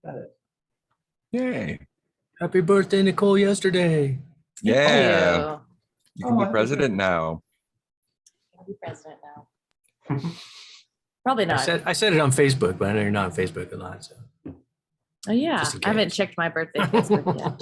Got it. Yay. Happy birthday, Nicole, yesterday. Yeah. You can be happy president now. I'll be president now. Probably I not. said it on Facebook, but I know you're not on Facebook a lot. So. Oh yeah, Just in I haven't case. checked my birthday Facebook yet.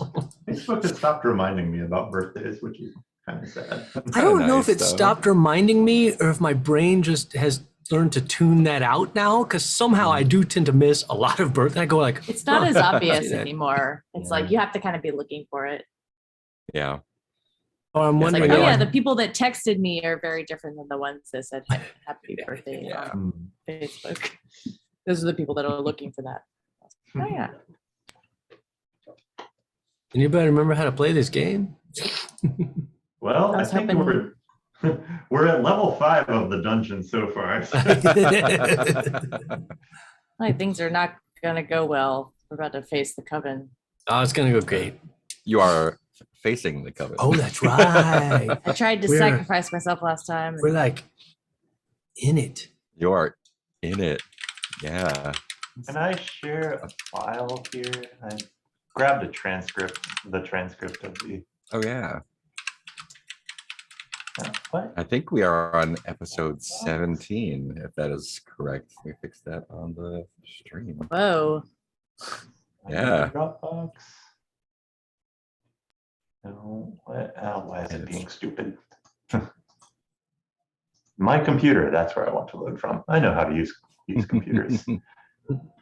Facebook has stopped reminding me about birthdays, which is kind of sad. I don't know if nice, it though. stopped reminding me or if my brain just has learned to tune that out now, because somehow I do tend to miss a lot of birthday. I go like, It's not as See obvious that? anymore. It's Yeah. like you have to kind of be looking for it. Yeah. oh, I'm It's It's like, wondering. oh yeah, why- the people that texted me are very different than the ones that said happy birthday Yeah. on Facebook. Those are the people that are looking for that. Oh yeah. Anybody remember how to play this game? Well, I I was think hoping- we're at level 5 of the dungeon so far. Like things are not gonna go well. We're about to face the coven. Oh, it's gonna go great. You are facing the coven. Oh, that's right. I tried to We're- sacrifice myself last time. We're like in it. You are in it. Yeah. Can I share a file here? I grabbed the transcript of the. Oh, yeah. What? I think we are on episode 17, if that is correct. We fixed that on the stream. Whoa. Yeah. Dropbox. No, what? Oh, why is it It's- being stupid? My computer, that's where I want to load from. I know how to use computers.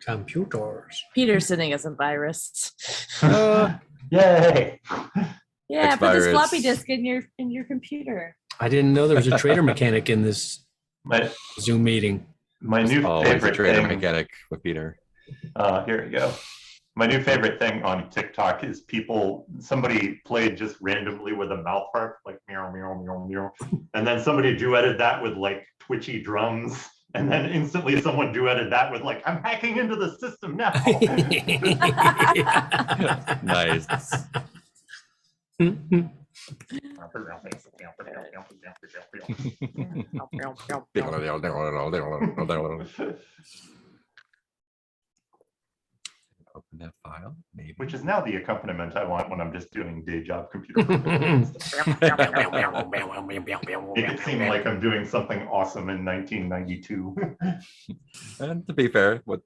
Computers. Peter's sending us a virus. Yay! Yeah, put this X-virus. floppy disk in your computer. I didn't know there was a trader mechanic in this My Zoom meeting. new Always a favorite trader thing. mechanic with Peter. Here we go. My new favorite thing on TikTok is somebody played just randomly with a mouth harp, like meow, meow, meow, meow. And then somebody duetted that with like twitchy drums. And then instantly someone duetted that with like, I'm hacking into the system now. Nice. Open that file, maybe. Which is now the accompaniment I want when I'm just doing day job computer. Make it seem like I'm doing something awesome in 1992. And to be fair, what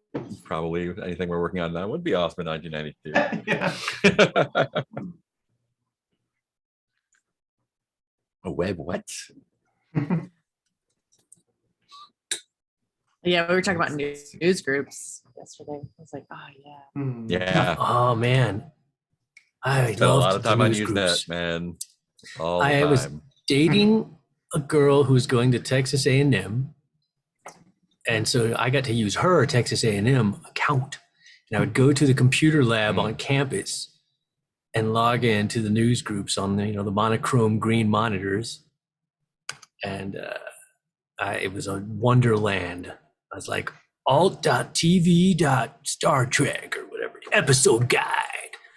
probably anything we're working on now would be awesome in 1992. Yeah. A web what? Yeah, we were talking about news groups yesterday. I was like, oh yeah. Hmm. Yeah. Oh man, I Spent a love lot of time on news Usenet, groups. man. All the I time. was dating a girl who's going to Texas A&M, and so I got to use her Texas A&M account, and I would go to the computer lab on campus and log into the news groups on the the monochrome green monitors, and it was a wonderland. I was like alt.tv.Star Trek or whatever episode guide.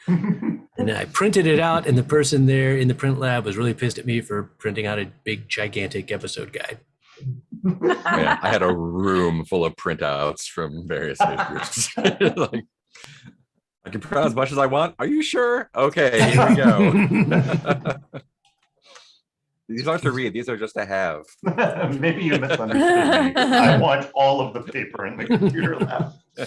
And then I printed it out, and the person there in the print lab was really pissed at me for printing out a big, gigantic episode guide. Yeah, I had a room full of printouts from various news groups. Like, I can print out as much as I want. Are you sure? Okay, here we go. These aren't to read. These are just to have. Maybe you misunderstood me. I want all of the paper in the computer lab. I'm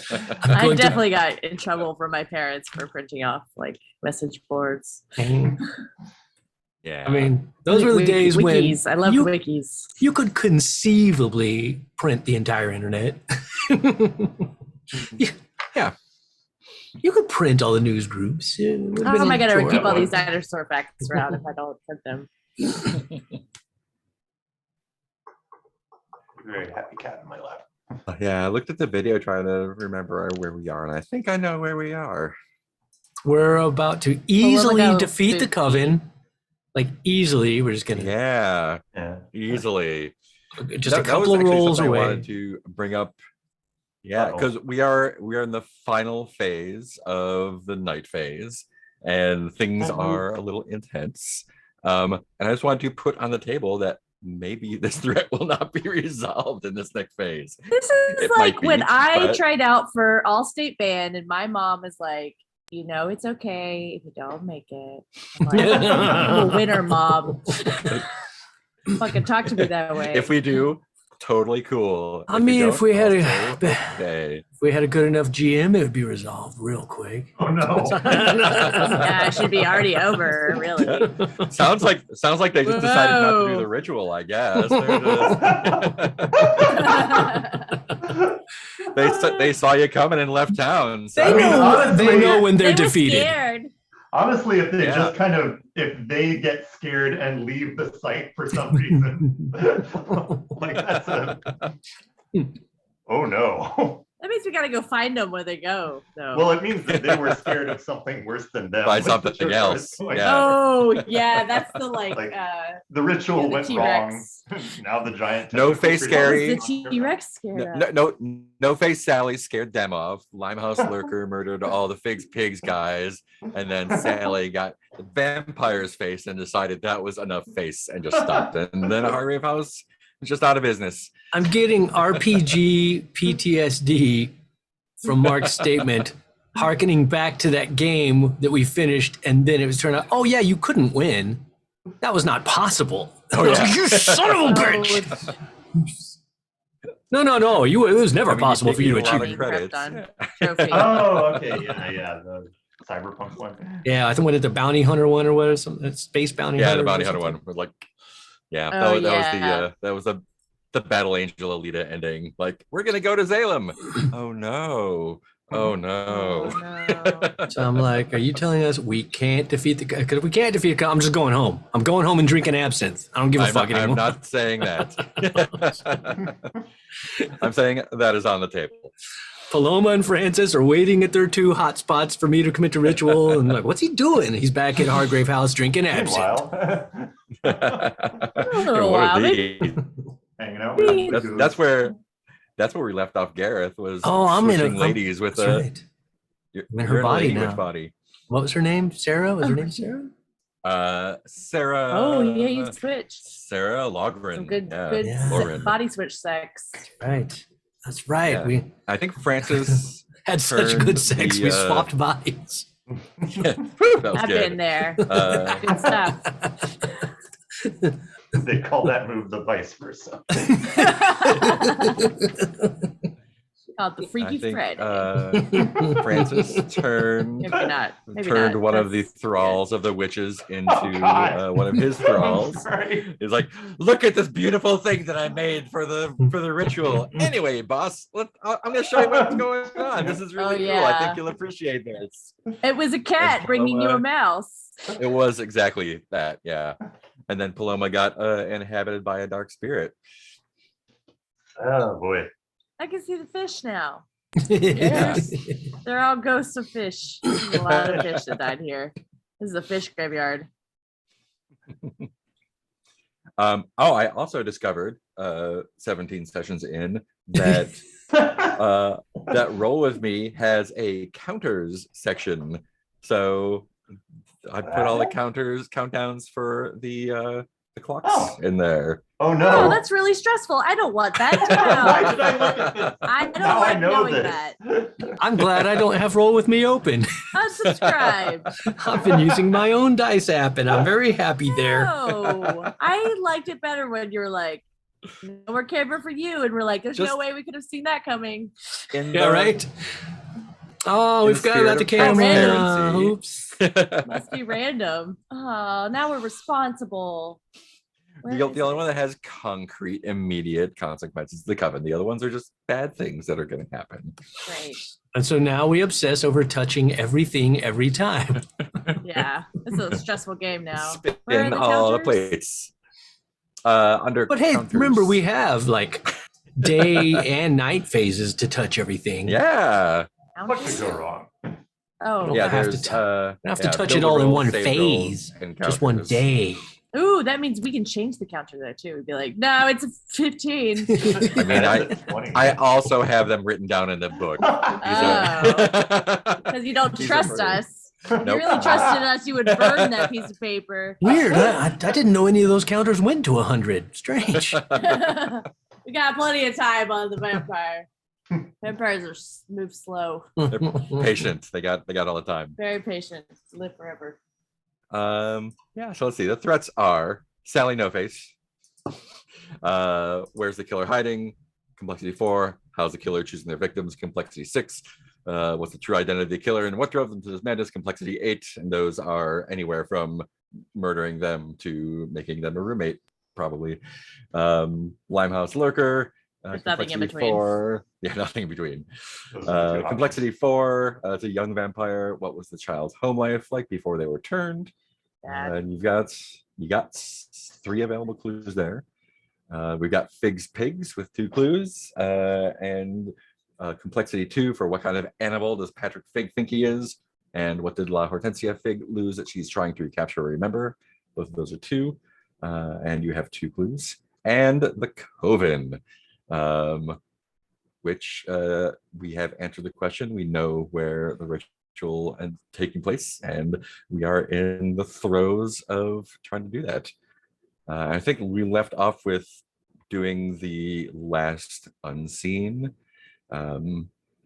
I going to- definitely got in trouble from my parents for printing off like message boards. Yeah. I mean, those were the days wikis. I love you, wikis. you could conceivably print the entire internet. Yeah. You could print all the news groups. It would have How been am I going to enjoyable. keep all these dinosaur facts around if I don't print them? Very happy cat in my lap. Yeah, I looked at the video trying to remember where we are, and I think I know where we are. We're about to easily go defeat the spooky. coven. Like easily, we're just gonna Yeah, Yeah. easily. just a That was couple of actually rolls something I away. wanted to bring up. Yeah, Uh-oh. because we are in the final phase of the night phase, and things Uh-oh. are a little intense. And I just wanted to put on the table that maybe this threat will not be resolved in this next phase. This is It like might be, when I but- tried out for All-State Band and my mom is like, you know, it's okay if you don't make it. I'm like, I'm a winner, mom. Fucking talk to me that way. If we do, totally cool. I If mean, if don't, we had also, a okay. if we had a good enough GM, it would be resolved real quick. Oh no. Yeah, it should be already over, really. Sounds like they just decided not to do Whoa. the ritual. I guess They're just- they saw you coming and left town. So. They I mean, know. honestly- They know when they're They were defeated. scared. Honestly, if they Yeah. just kind of, if they get scared and leave the site for some reason, like that's a, oh no. That means we gotta go find them where they go. So. Well, it means that they were scared of something worse than them. By which something is else, going. yeah. oh yeah, that's the like. Like, The ritual the went T-Rex. wrong. Now the giant. No tentacle face creature scary. is the on your T-Rex scared No, us. no face Sally scared them off. Limehouse Lurker murdered all the pigs guys, and then Sally got the vampire's face and decided that was enough face and just stopped. And then Hargrave House was just out of business. I'm getting RPG PTSD from Mark's statement, harkening back to that game that we finished, and then it was turned out, oh yeah, you couldn't win. That was not possible. Oh, yeah. You son of a Oh, bitch! it's No. It was never I mean, possible for you to taking a lot achieve. of credits. Prepped on. Trophy. Oh, okay, yeah, the cyberpunk one. Yeah, I think what did the bounty hunter one or what or something? Space bounty Yeah, hunter. the or bounty hunter something? one was like, yeah, Oh, that was the Battle Angel Alita ending. Like, we're gonna go to Salem. Oh no. Oh no. Oh, no. So I'm like, are you telling us we can't defeat the? Because if we can't defeat the, I'm just going home. I'm going home and drinking absinthe. I don't give a I'm fuck not, anymore. I'm not saying that. I'm saying that is on the table. Paloma and Francis are waiting at their two hot spots for me to commit to ritual. And I'm like, what's he doing? He's back at Hargrave House drinking absinthe. Meanwhile, little What are while. these? hanging out with That's, Goose. that's where we left off. Gareth was Oh, I'm in a switching ladies with That's right. you're, I'm in her you're a body lady. now. Which body? What was her name? Sarah? Was her name Sarah? Sarah. Oh yeah, you switched. Sarah Logren. Some good, yeah. good Yeah. Lauren. body switch sex. Right. That's right. Yeah. We I think Francis had such turned good sex. the, We swapped bodies. Whew, that was I've good. been there. Uh, Good stuff. They call that move the vice versa. Called the I Freaky think Friday. Francis turned Maybe not. Maybe turned not. one of the That's thralls of the witches into Oh, God. one of his I'm thralls. sorry. He's like, look at this beautiful thing that I made for the ritual. Anyway, boss, I'm gonna show you what's going on. This is really cool. I yeah. think you'll appreciate this. good. It was a cat bringing you a mouse. It was exactly that, yeah. And then Paloma got inhabited by a dark spirit. Oh boy. I can see the fish now. Yes. They're all ghosts of fish. There's a lot of fish that died here. This is a fish graveyard. I also discovered 17 sessions in that that Roll With Me has a counters section. So I put all the countdowns for the clocks Oh. in there. Oh Oh, no. that's really stressful. I don't want that to Why know. did I look at this? I don't Now I like know knowing this. that. I'm glad I don't have Roll With Me open. Unsubscribe. I've been using my own dice app and I'm very happy there. No, I liked it better when you were like, no more camera for you. And we're like, there's Just- no way we could have seen that coming. In Yeah, the- right? Oh, In we've the got out the spirit of camera. transparency. Oops. Must be random. Oh, now we're responsible. Where The is only it? one that has concrete, immediate consequences is the coven. The other ones are just bad things that are going to happen. Great. And so now we obsess over touching everything every time. Yeah, it's a stressful game now. Where are Spin the all the counters? plates. Under But hey, counters. remember we have like day and night phases to touch everything. Yeah. What could Counters? go wrong? Oh, Don't Yeah, have to there's tou- have to yeah, touch build it all in rolls, one save phase, rolls, and just one counters. day. ooh, that means we can change the counter there too. We'd be like, no, it's a 15. I mean, That's 20. I also have them written down in the book. Oh. Because you don't These are trust for- us. You really trusted us, you would burn that piece of paper. Weird. I didn't know any of those counters went to 100. Strange. We got plenty of time on the vampire. Vampires move slow, They're patient. They got all the time. very patient, live forever. Yeah, so let's see. The threats are Sally No Face. Where's the killer hiding? Complexity 4. How's the killer choosing their victims? Complexity 6. What's the true identity of the killer and what drove them to this madness? Complexity 8. And those are anywhere from murdering them to making them a roommate, probably. Limehouse Lurker. There's nothing in Complexity between. 4. Yeah, nothing in between. Those are the two Complexity 4. It's a young vampire. What was the child's home life like before they were turned? Bad. And you got 3 available clues there. We've got Figs Pigs with 2 clues, and complexity 2 for what kind of animal does Patrick Fig think he is, and what did La Hortensia Fig lose that she's trying to recapture or remember. Both of those are 2, and you have 2 clues. And the Coven, which we have answered the question. We know where the ritual is taking place, and we are in the throes of trying to do that. I think we left off with doing the last unseen,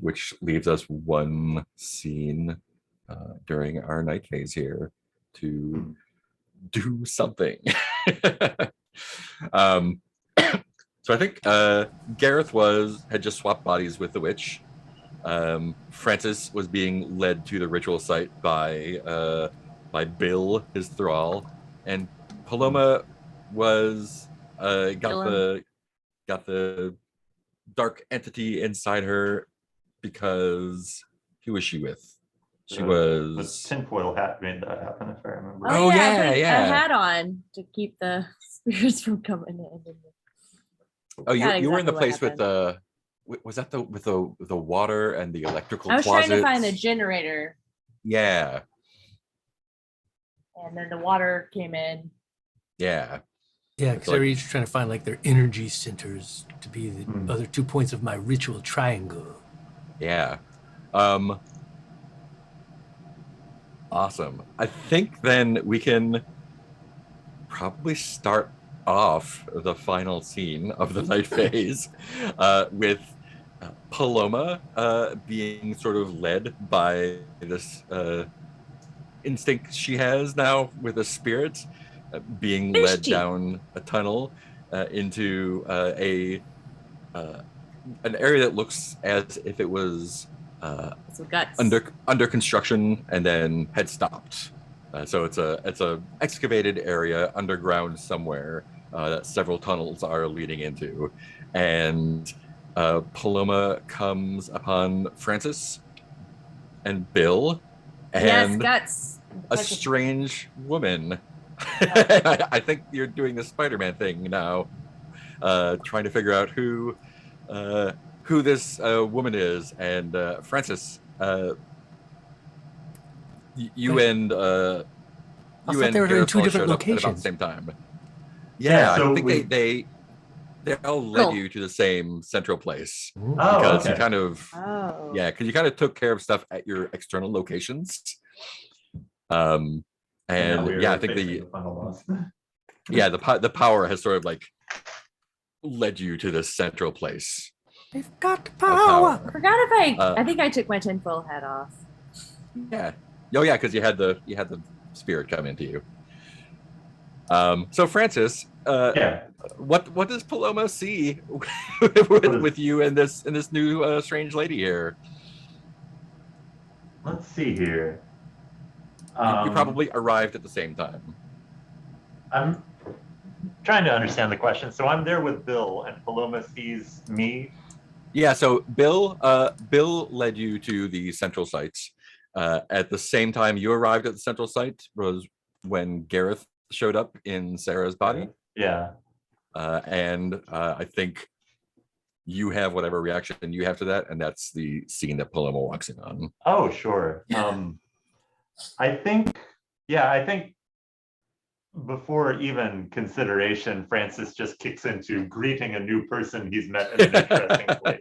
which leaves us 1 scene during our night phase here to do something. So I think Gareth had just swapped bodies with the witch. Francis was being led to the ritual site by Bill, his thrall, and Paloma was got the dark entity inside her because who was she with? She The was tinfoil hat made that happen, if I remember. Oh, I yeah, put yeah. a hat on to keep the spirits from coming in. oh you Not were in the exactly place what with the was that with the water and the electrical I was trying to find the closets? generator, Yeah, and then the water came in. yeah. Yeah, because like- they're each trying to find like their energy centers to be the Hmm. other 2 points of my ritual triangle. Yeah. Awesome. I think then we can probably start off the final scene of the night phase with Paloma being sort of led by this instinct she has now with a spirit, being led Fishy. down a tunnel into an area that looks as if it was Some guts. under construction and then had stopped. So it's a excavated area underground somewhere that several tunnels are leading into, and Paloma comes upon Francis and Bill yes, and guts. a strange woman. I think you're doing the Spider-Man thing now, trying to figure out who this woman is. And Francis, you and thought they were in Gareth 2 all different showed up at about the locations. same time. Yeah, Yeah, so I think we- they all led Cool. you to the same central place Ooh. Oh, because okay. you kind of Oh. because you kind of took care of stuff at your external locations. And we yeah, were I think facing the final boss. the power has sort of like led you to this central place. They've got of power. I forgot if Uh, I think I took my tinfoil hat off. Yeah. Oh yeah, because you had the spirit come into you. So Francis, Yeah. what does Paloma see with you and this new strange lady here? Let's see here. You probably arrived at the same time. I'm trying to understand the question. So I'm there with Bill, and Paloma sees me. Yeah, so Bill led you to the central sites. At the same time you arrived at the central site was when Gareth showed up in Sarah's body. Yeah. And I think you have whatever reaction you have to that, and that's the scene that Paloma walks in on. Oh, sure. I think before even consideration, Francis just kicks into greeting a new person he's met in an interesting place.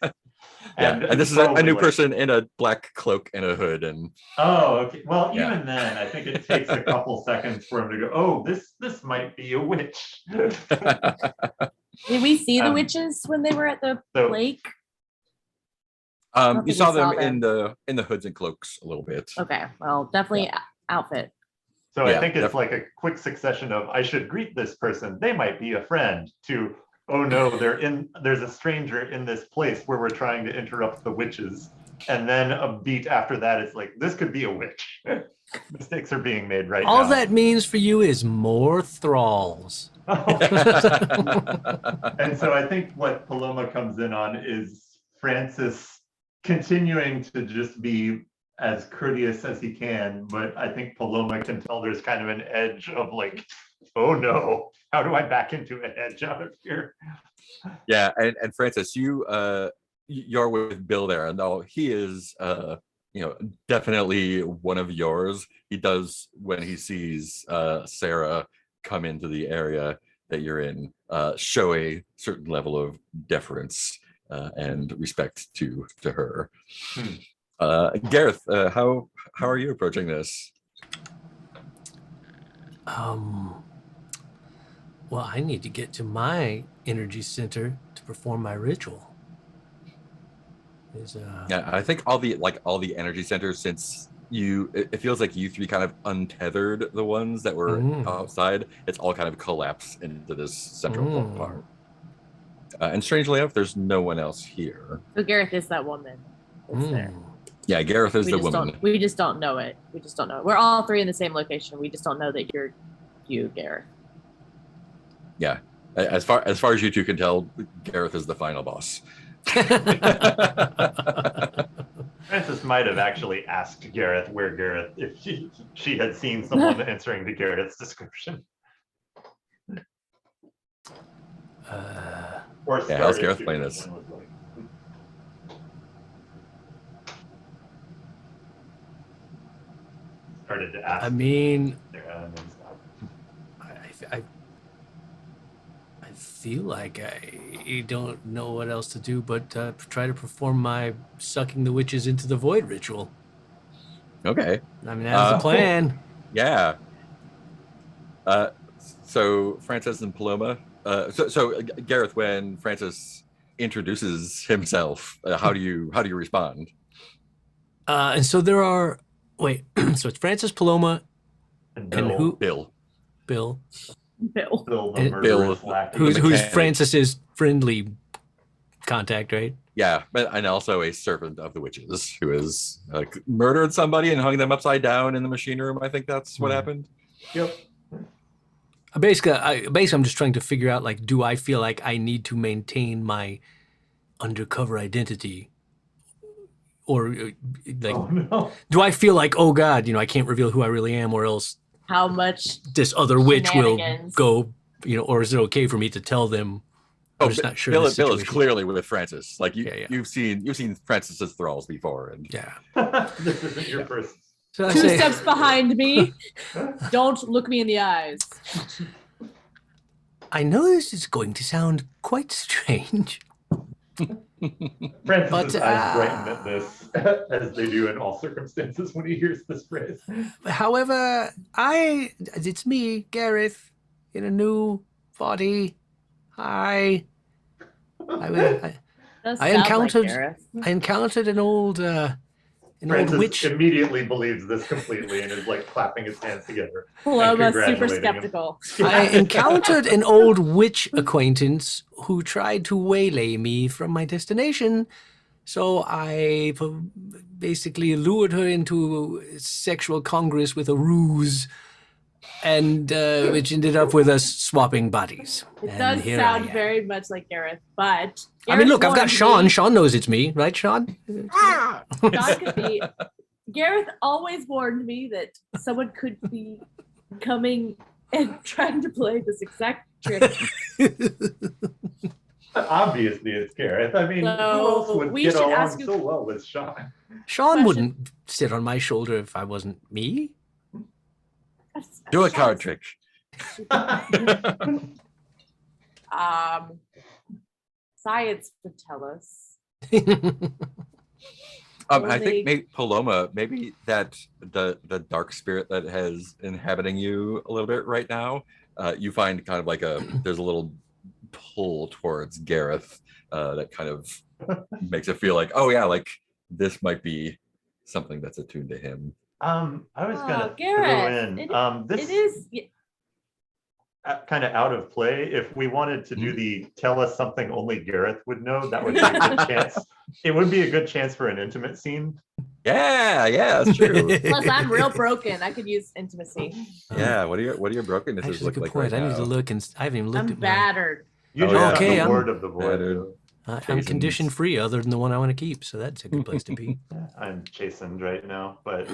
Yeah, and this is a probably new like- person in a black cloak and a hood, and Oh, okay. Well, Yeah. even then, I think it takes a couple seconds for him to go, oh, this might be a witch. Did we see the Um, witches when they were at the so- lake? you think saw we them saw in the hoods and cloaks a little bit. Okay, well, definitely outfit. So Yeah, I think it's like a quick succession of I should greet this person. They might be a friend to, oh no, there's a stranger in this place where we're trying to interrupt the witches. And then a beat after that, it's like, this could be a witch. Mistakes are being made right All now. that means for you is more thralls. And so I think what Paloma comes in on is Francis continuing to just be as courteous as he can, but I think Paloma can tell there's kind of an edge of like, oh no, how do I back into a hedge out of here? Yeah, and Francis, you're with Bill there, and though he is definitely one of yours. He does, when he sees Sarah come into the area that you're in, show a certain level of deference and respect to her. Gareth, how are you approaching this? Well, I need to get to my energy center to perform my ritual. Yeah, I think all the energy centers, since it feels like you three kind of untethered the ones that were outside. It's all kind of collapsed into this central part. And strangely enough, there's no one else here. So Gareth is that woman that's there. Yeah, Gareth is We the just woman. don't. We just don't know it. We just don't know it. We're all three in the same location. We just don't know that you're you, Gareth. Yeah, as far as you two can tell, Gareth is the final boss. Francis might have actually asked Gareth where Gareth, if she had seen someone answering to Gareth's description. Or Yeah, how's started Gareth to, playing this? and was like, started to ask. I mean, Sarah and then stopped. I feel like I don't know what else to do but try to perform my sucking the witches into the void ritual. Okay. I mean, that's the plan. Yeah. So Francis and Paloma. So Gareth, when Francis introduces himself, how do you respond? And so there are. Wait. So it's Francis, Paloma, And and Bill, who? Bill. Bill. Bill. Bill the and murderous Bill, lackey. Who's mechanic. Francis's friendly contact, right? Yeah, and also a servant of the witches who has murdered somebody and hung them upside down in the machine room. I think that's what happened. Yep. Basically, I'm just trying to figure out, like, do I feel like I need to maintain my undercover identity, or like, Oh no. do I feel like, oh God, I can't reveal who I really am, or else How much? this other witch will Shenanigans. go, or is it okay for me to tell them? I'm just not sure. Bill, of the Bill is situation. clearly with Francis. Like Yeah. you've seen Francis's thralls before, and Yeah. This isn't your first. So I 2 say, steps behind me. Don't look me in the eyes. I know this is going to sound quite strange. Francis's But, eyes brighten at this, as they do in all circumstances when he hears this phrase. However, it's me, Gareth, in a new body. I Does I sound like encountered- Gareth. encountered an old Francis witch. immediately believes this completely and is like clapping his hands together. Paloma super congratulating him. skeptical. I encountered an old witch acquaintance who tried to waylay me from my destination. So I basically lured her into sexual congress with a ruse, and which ended up with us swapping bodies. It And does here I sound am. very much like Gareth, but I mean, look, I've got warned Sean. me- Sean knows it's me, right, Sean? Sean could be. Gareth always warned me that someone could be coming and trying to play this exact trick. Obviously, it's Gareth. I mean, who So, else would we get should along ask you- so well with Sean? Sean Question. wouldn't sit on my shoulder if I wasn't me. do a card trick. Science would tell us. I think maybe Paloma, maybe that the dark spirit that has inhabiting you a little bit right now, you find kind of like there's a little pull towards Gareth that kind of makes it feel like, oh yeah, like this might be something that's attuned to him. I was gonna Gareth, throw in it is kind of out of play. If we wanted to do the tell us something only Gareth would know, that would be a good chance. It would be a good chance for an intimate scene. Yeah, that's true. Plus, I'm real broken. I could use intimacy. Yeah, what are your brokennesses Actually, look good like point. right I need now? to look, and I haven't even looked I'm at battered. You Oh, just yeah. have Okay, the I'm word of the void. battered. I'm Chastened. condition free, other than the one I want to keep. So that's a good place to be. I'm chastened right now, but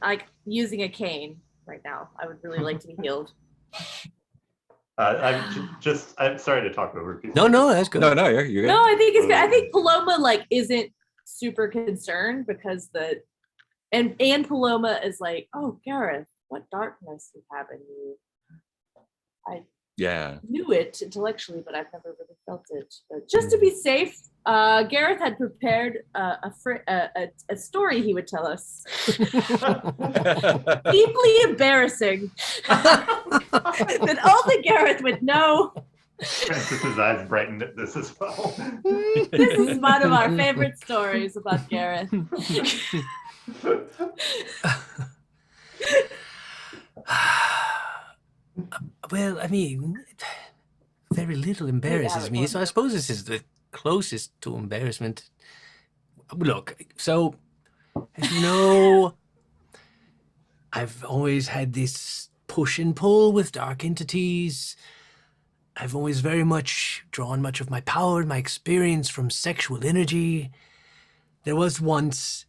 Like using a cane right now. I would really like to be healed. I'm sorry to talk over people. No, that's good. No, you're good. No, I think it's good. I think Paloma like isn't super concerned because and Paloma is like, oh Gareth, what darkness you have in you. I Yeah. knew it intellectually, but I've never really felt it. But just to be safe, Gareth had prepared a story he would tell us. Deeply embarrassing. That only Gareth would know. Francis's eyes brightened at this as well. This is one of our favorite stories about Gareth. Well, I mean, very little embarrasses me, so I suppose this is the closest to embarrassment. Look, so, as you know, I've always had this push and pull with dark entities. I've always very much drawn much of my power and my experience from sexual energy. There was once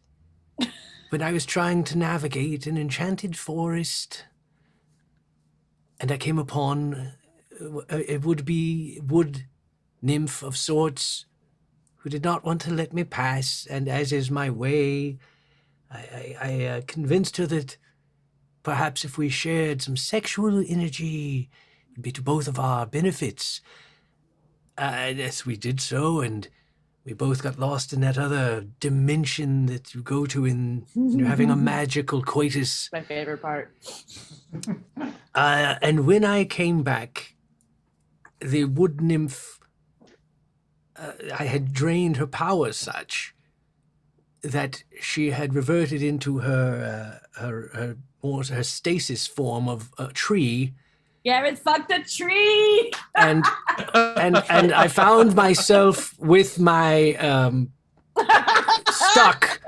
when I was trying to navigate an enchanted forest, and I came upon a would-be wood nymph of sorts who did not want to let me pass, and as is my way, I convinced her that perhaps if we shared some sexual energy, it'd be to both of our benefits. Yes, we did so, and we both got lost in that other dimension that you go to when you're having a magical coitus. My favorite part. And when I came back, the wood nymph, I had drained her power such that she had reverted into her stasis form of a tree. Gareth fucked a tree. And I found myself with my stuck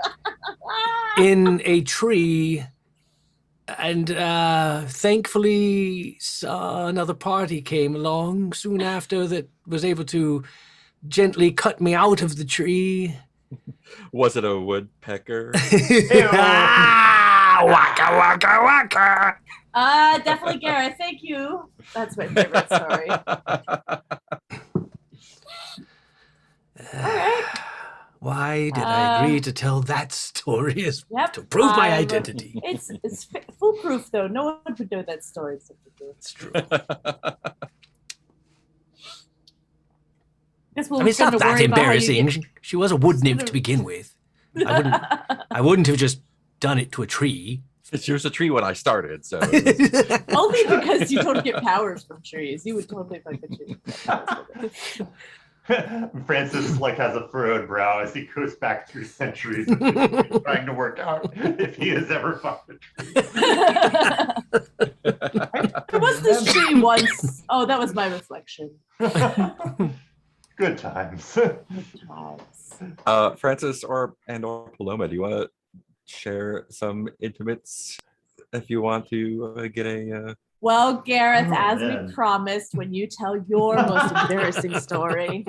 in a tree, and thankfully another party came along soon after that was able to gently cut me out of the tree. Was it a woodpecker? Waka waka waka. Definitely Gareth. Thank you. That's my favorite story. All right. Why did I agree to tell that story as Yep. to prove my identity? It's foolproof though. No one would know that story except for you. It's true. Guess I mean, it's not that embarrassing. She was a wood nymph to begin with. I wouldn't have just done it to a tree. She was a tree when I started, so Only because you don't get powers from trees. You would totally fuck a tree. Francis like has a furrowed brow as he goes back through centuries of trying to work out if he has ever fucked a tree. There was this tree once. Oh, that was my reflection. Good times. Francis or Paloma, do you want to share some intimates if you want to get a Well, Gareth, Oh, as man. we promised, when you tell your most embarrassing story,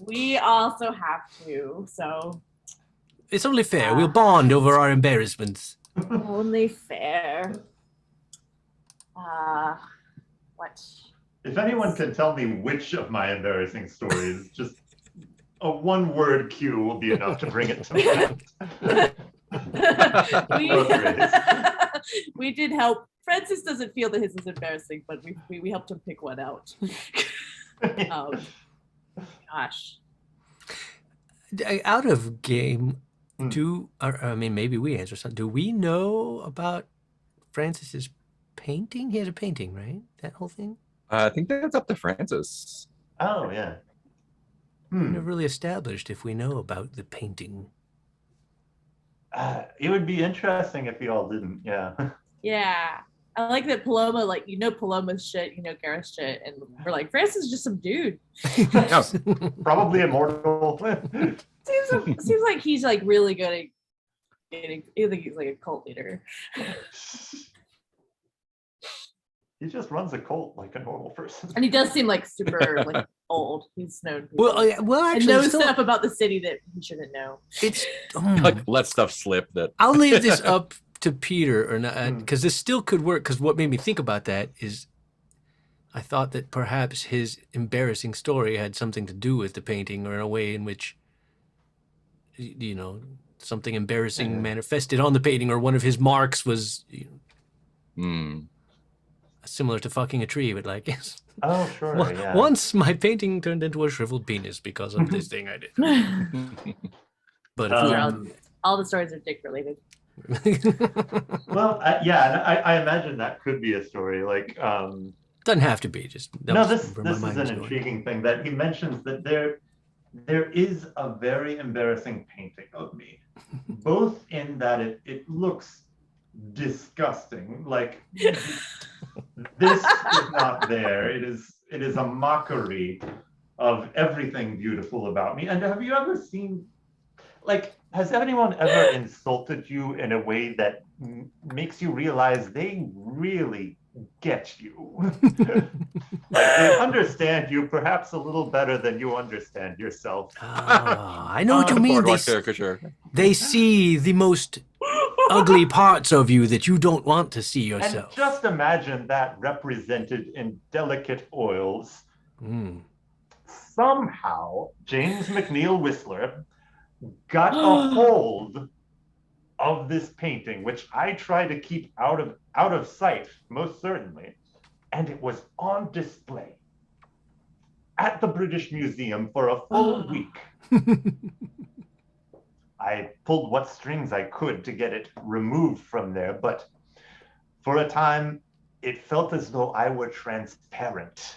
we also have to. So It's only fair. We'll bond over our embarrassments. only fair. What? If anyone can tell me which of my embarrassing stories, just a one-word cue will be enough to bring it to mind. we did help Francis doesn't feel that his is embarrassing, but we helped him pick one out. Gosh. Out of game, Hmm. maybe we answer something. Do we know about Francis's painting? He has a painting, right? That whole thing? I think that's up to Francis. Oh yeah. We Hmm. never really established if we know about the painting. It would be interesting if you all didn't. Yeah. Yeah. I like that Paloma, like, Paloma's shit, Gareth's shit, and we're like, Francis is just some dude. Probably immortal. Seems like he's like really good at getting. I think he's like a cult leader. He just runs a cult like a normal person. And he does seem like super like old. He's known well, and actually, knows stuff about the city that he shouldn't know. It's Like let stuff slip that I'll leave this up to Peter or not, Hmm. because this still could work. Because what made me think about that is, I thought that perhaps his embarrassing story had something to do with the painting, or in a way in which, something embarrassing manifested on the painting, or one of his marks was similar to fucking a tree, but like, yes. Oh sure. Yeah. Once my painting turned into a shriveled penis because of this thing I did. But all the stories are dick related. Well, yeah, and I imagine that could be a story. Like, doesn't have to be. Just no, this is an intriguing thing that he mentions that there is a very embarrassing painting of me, both in that it looks disgusting, like this is not there. It is a mockery of everything beautiful about me. And have you ever seen, like, has anyone ever insulted you in a way that makes you realize they really get you? Like they understand you perhaps a little better than you understand yourself. I know what you mean. Caricature. They see the most ugly parts of you that you don't want to see And yourself. just imagine that represented in delicate oils. Somehow, James McNeill Whistler got a hold of this painting, which I try to keep out of sight, most certainly, and it was on display at the British Museum for a full week. I pulled what strings I could to get it removed from there, but for a time, it felt as though I were transparent,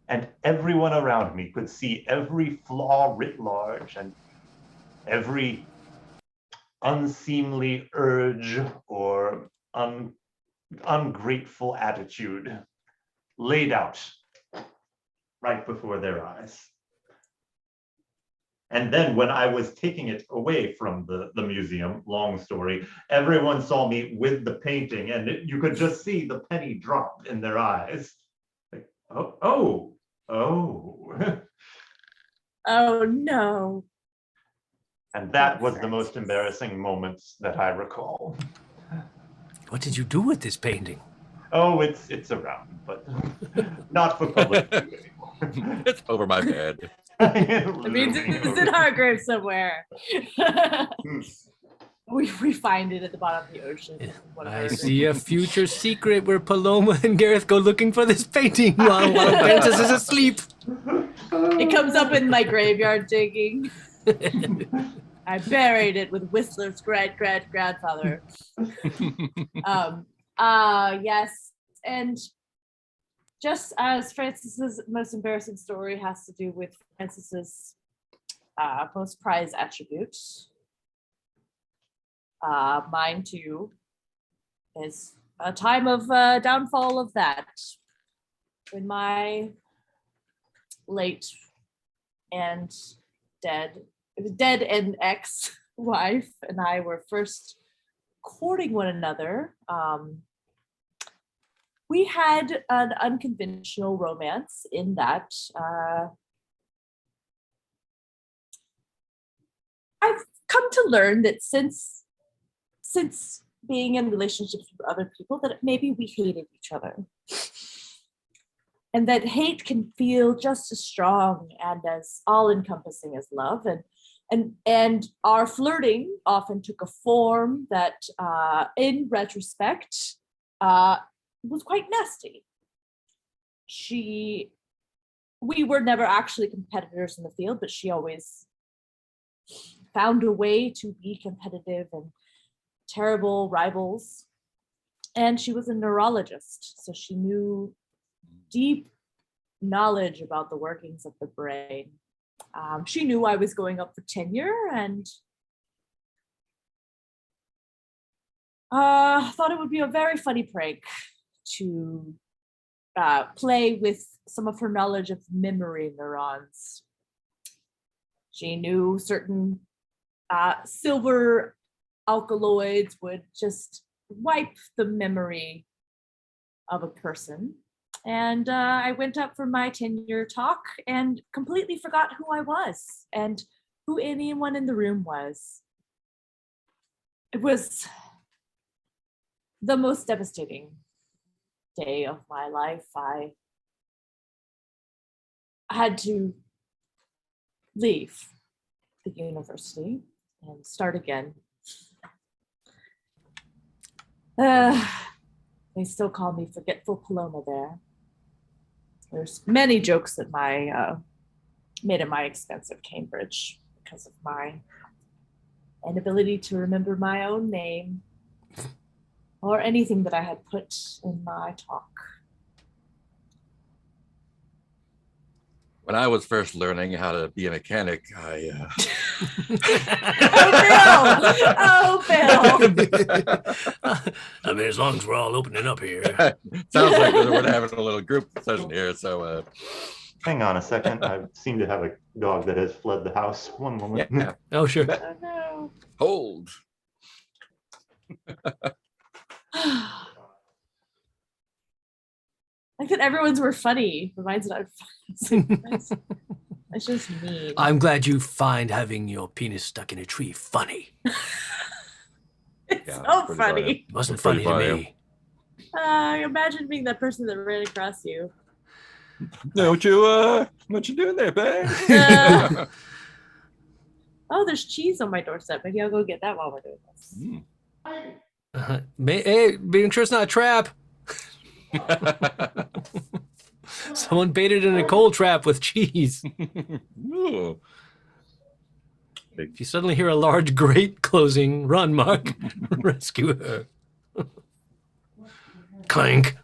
and everyone around me could see every flaw writ large and every unseemly urge or ungrateful attitude laid out right before their eyes. And then when I was taking it away from the museum, long story, everyone saw me with the painting and you could just see the penny drop in their eyes. Like, oh. Oh no. And that was the most embarrassing moments that I recall. What did you do with this painting? Oh, it's around, but not for public view anymore. It's over my bed. It means it's in our grave somewhere. we find it at the bottom of the ocean. I see a future secret where Paloma and Gareth go looking for this painting while Francis is asleep. It comes up in my graveyard digging. I buried it with Whistler's grandfather. Yes, and just as Francis's most embarrassing story has to do with Francis's most prized attribute, mine too is a time of downfall of that. When my late and dead and ex-wife and I were first courting one another, we had an unconventional romance in that I've come to learn that since being in relationships with other people, that maybe we hated each other. And that hate can feel just as strong and as all-encompassing as love. And our flirting often took a form that, in retrospect, was quite nasty. We were never actually competitors in the field, but she always found a way to be competitive and terrible rivals. And she was a neurologist, so she knew deep knowledge about the workings of the brain. She knew I was going up for tenure and thought it would be a very funny prank to play with some of her knowledge of memory neurons. She knew certain silver alkaloids would just wipe the memory of a person. And I went up for my tenure talk and completely forgot who I was and who anyone in the room was. It was the most devastating day of my life. I had to leave the university and start again. They still call me Forgetful Paloma there. There's many jokes that made at my expense at Cambridge because of my inability to remember my own name or anything that I had put in my talk. When I was first learning how to be a mechanic, Oh, Bill! I mean, as long as we're all opening up here. Sounds like we're having a little group session here. So, Hang on a second. I seem to have a dog that has fled the house. One moment. yeah, Oh, sure. Oh, no. hold. I thought everyone's were funny, but mine's not funny. That's just mean. I'm glad you find having your penis stuck in a tree funny. It's Yeah, so pretty funny. It wasn't It's pretty funny to funny. me. Imagine being that person that ran across you. What you doing there, babe? Oh, there's cheese on my doorstep. Maybe I'll go get that while we're doing this. Hey, being sure it's not a trap. Someone baited in a coal trap with cheese. Ooh. If you suddenly hear a large grate closing, run, Mark. Rescue her. Clank.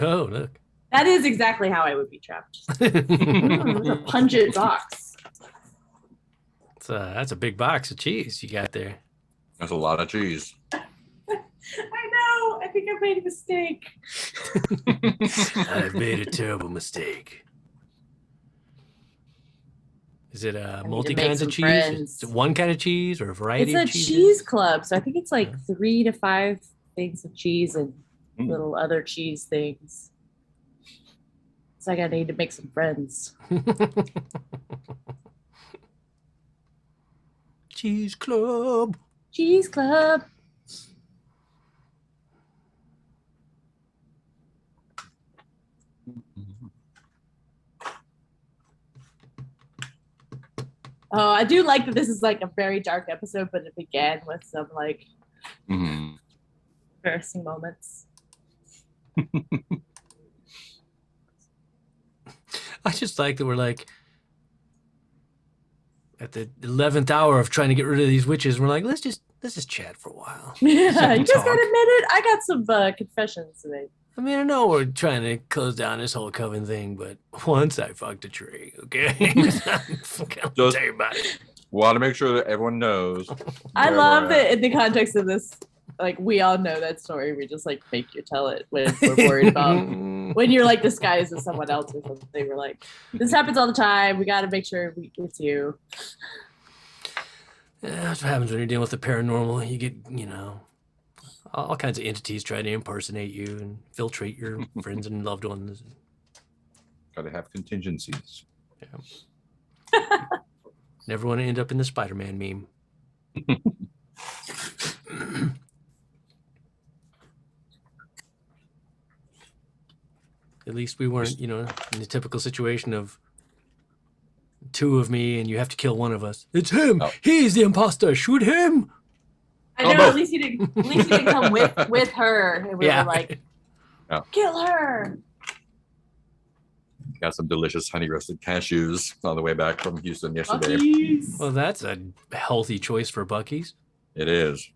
Oh, look. That is exactly how I would be trapped. A pungent box. That's a big box of cheese you got there. That's a lot of cheese. I know. I think I made a mistake. I've made a terrible mistake. Is it need to multi make kinds of some cheese? friends. Is it one kind of cheese or a variety It's a of cheese? cheese club, so I think it's like 3 to 5 things of cheese and little other cheese things. It's like I need to make some friends. Cheese club. Cheese club. Oh, I do like that this is like a very dark episode, but it began with some like Mhm. embarrassing moments. I just like that we're like at the 11th hour of trying to get rid of these witches. We're like, let's just chat for a while. Yeah, you guys talk. got a minute? I got some confessions to make. I mean, I know we're trying to close down this whole coven thing, but once I fucked a tree, okay? I'll Just- tell you about it. Want to make sure that everyone knows. I where love we're at. that in the context of this, like we all know that story. We just like make you tell it when we're worried about when you're like disguised as someone else or something. We're like, this happens all the time. We got to make sure it's you. Yeah, that's what happens when you're dealing with the paranormal. You get, all kinds of entities trying to impersonate you and filtrate your friends and loved ones. Gotta have contingencies. Never want to end up in the Spider-Man meme. At least we weren't, in the typical situation of two of me, and you have to kill one of us. It's him. Oh. He's the imposter. Shoot him. I Oh, know. both. At least he didn't. At least he didn't come with her. And we Yeah. were like, Oh. kill her. Got some delicious honey roasted cashews on the way back from Houston yesterday. Bucky's. Well, that's a healthy choice for Bucky's. It is.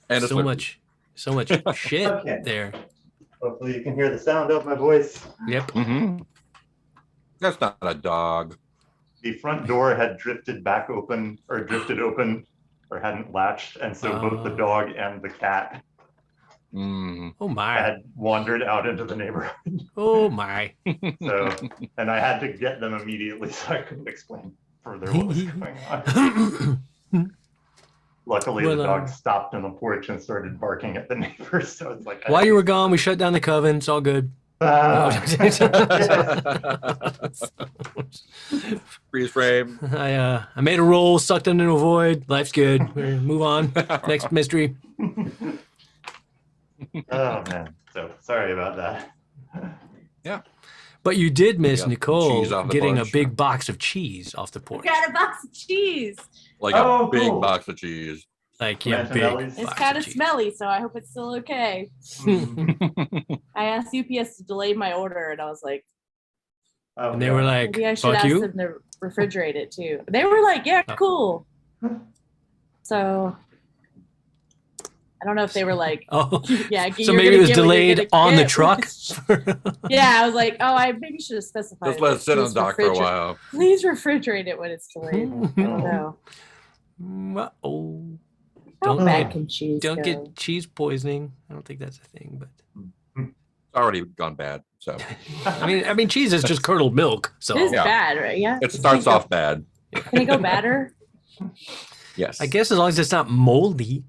And it's So much shit Okay. there. Hopefully you can hear the sound of my voice. Yep. Mhm. That's not a dog. The front door had drifted open, or hadn't latched, and so both the Oh. dog and the cat Mm. Oh my. had wandered out into the neighborhood. Oh my. So, and I had to get them immediately, so I couldn't explain further what was going on. Luckily, Well, the dog stopped on the porch and started barking at the neighbors. So it's like, While you were gone, we shut down the coven. It's all good. Yes. Freeze frame. I made a roll, sucked them into a void. Life's good. Move on. Next mystery. Oh man, so sorry about that. But you did miss got Nicole cheese off the getting a porch. big box of cheese off the porch. Got a box of cheese. Like Oh, a big cool. box of cheese. Like, yeah, big. Antonelli's? It's box kind of cheese. smelly, so I hope it's still okay. I asked UPS to delay my order, and I was like, Oh, And they God. were like, maybe I should fuck ask you. them to refrigerate it too. They were like, yeah, cool. So I don't know if they were like, Oh, yeah. so you're maybe gonna it was get what you're delayed gonna on the get. truck. Yeah, I was like, oh, I maybe should have specified. Just let it sit on Please dock for a refrigerate- while. Please refrigerate it when it's delayed. I don't know. Oh, How Don't bad get- can cheese don't go? get cheese poisoning. I don't think that's a thing, but It's already gone bad. So I mean, cheese is just curdled milk. So It is Yeah. bad, right? Yeah. it starts off bad. Can it go badder? Yes. I guess as long as it's not moldy,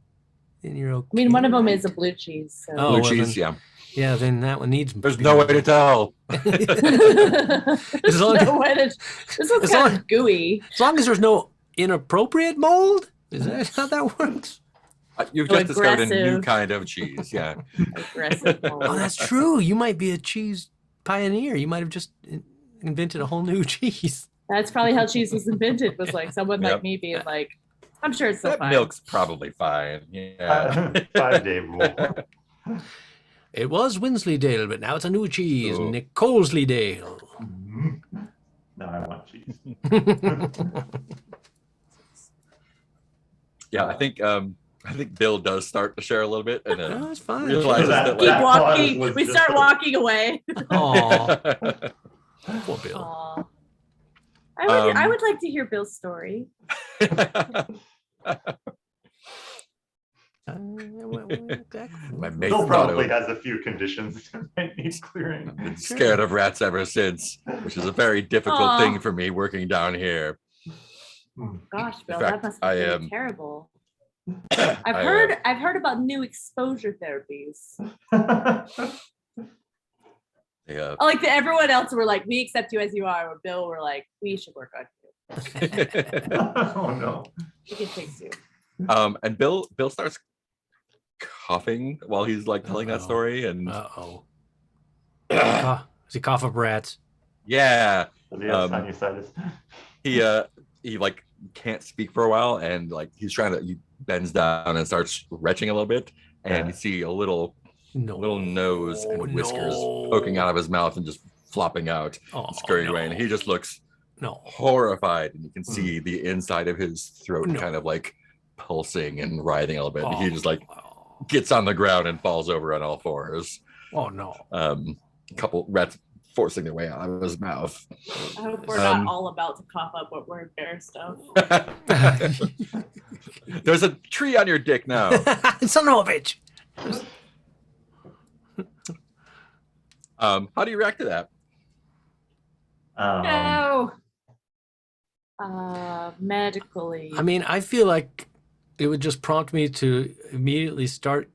then you're okay. I mean, one of them is a blue cheese. So. Oh, Blue well, cheese, then- yeah. Yeah, then that one needs. There's no way to tell. There's long- no way to- this one's as kind long- of gooey. As long as there's no inappropriate mold. Is that how that works? You've So just discovered a new aggressive. kind of cheese. Yeah. Aggressive. Oh, that's true. You might be a cheese pioneer. You might have just invented a whole new cheese. That's probably how cheese was invented. Was like someone Yep. like me being like, I'm sure it's still That fine. milk's probably fine. Yeah. 5-day rule. It was Winsleydale, but now it's a new cheese, Oh. Nicolesley-Dale. No, I want cheese. Yeah, I think Bill does start to share a little bit and No, then it's fine. realizes that Keep That walking. pause was We just start a- walking away. Aw, poor Bill. Aw. I Um, would like to hear Bill's story. My mate Bill probably thought has a few conditions that might need clearing. I've been scared of rats ever since, which is a very difficult Aw. thing for me working down here. Gosh, Bill, fact, that must be I really am- terrible. I, I've heard about new exposure therapies. Yeah. Oh, like everyone else were like, we accept you as you are. Or Bill were like, we should work on you. Oh no. We can fix you. And Bill starts coughing while he's like telling that Uh-oh. story, and Uh-oh. Does he cough up rats? yeah, Yeah, Um, sinusitis. he like can't speak for a while, and like he bends down and starts retching a little bit, and Yeah. you see a little No. nose and whiskers no. poking out of his mouth and just flopping out Oh, and scurrying away, and he just looks No. horrified, and you can see the inside of his throat No. kind of like pulsing and writhing a little bit. And he Oh, just like oh, gets on the ground and falls over on all fours. oh no. A couple rats forcing their way out of his mouth. I hope we're Um, not all about to cough up what we're embarrassed of. There's a tree on your dick now. Son of a bitch. How do you react to that? No. Medically. I mean, I feel like it would just prompt me to immediately start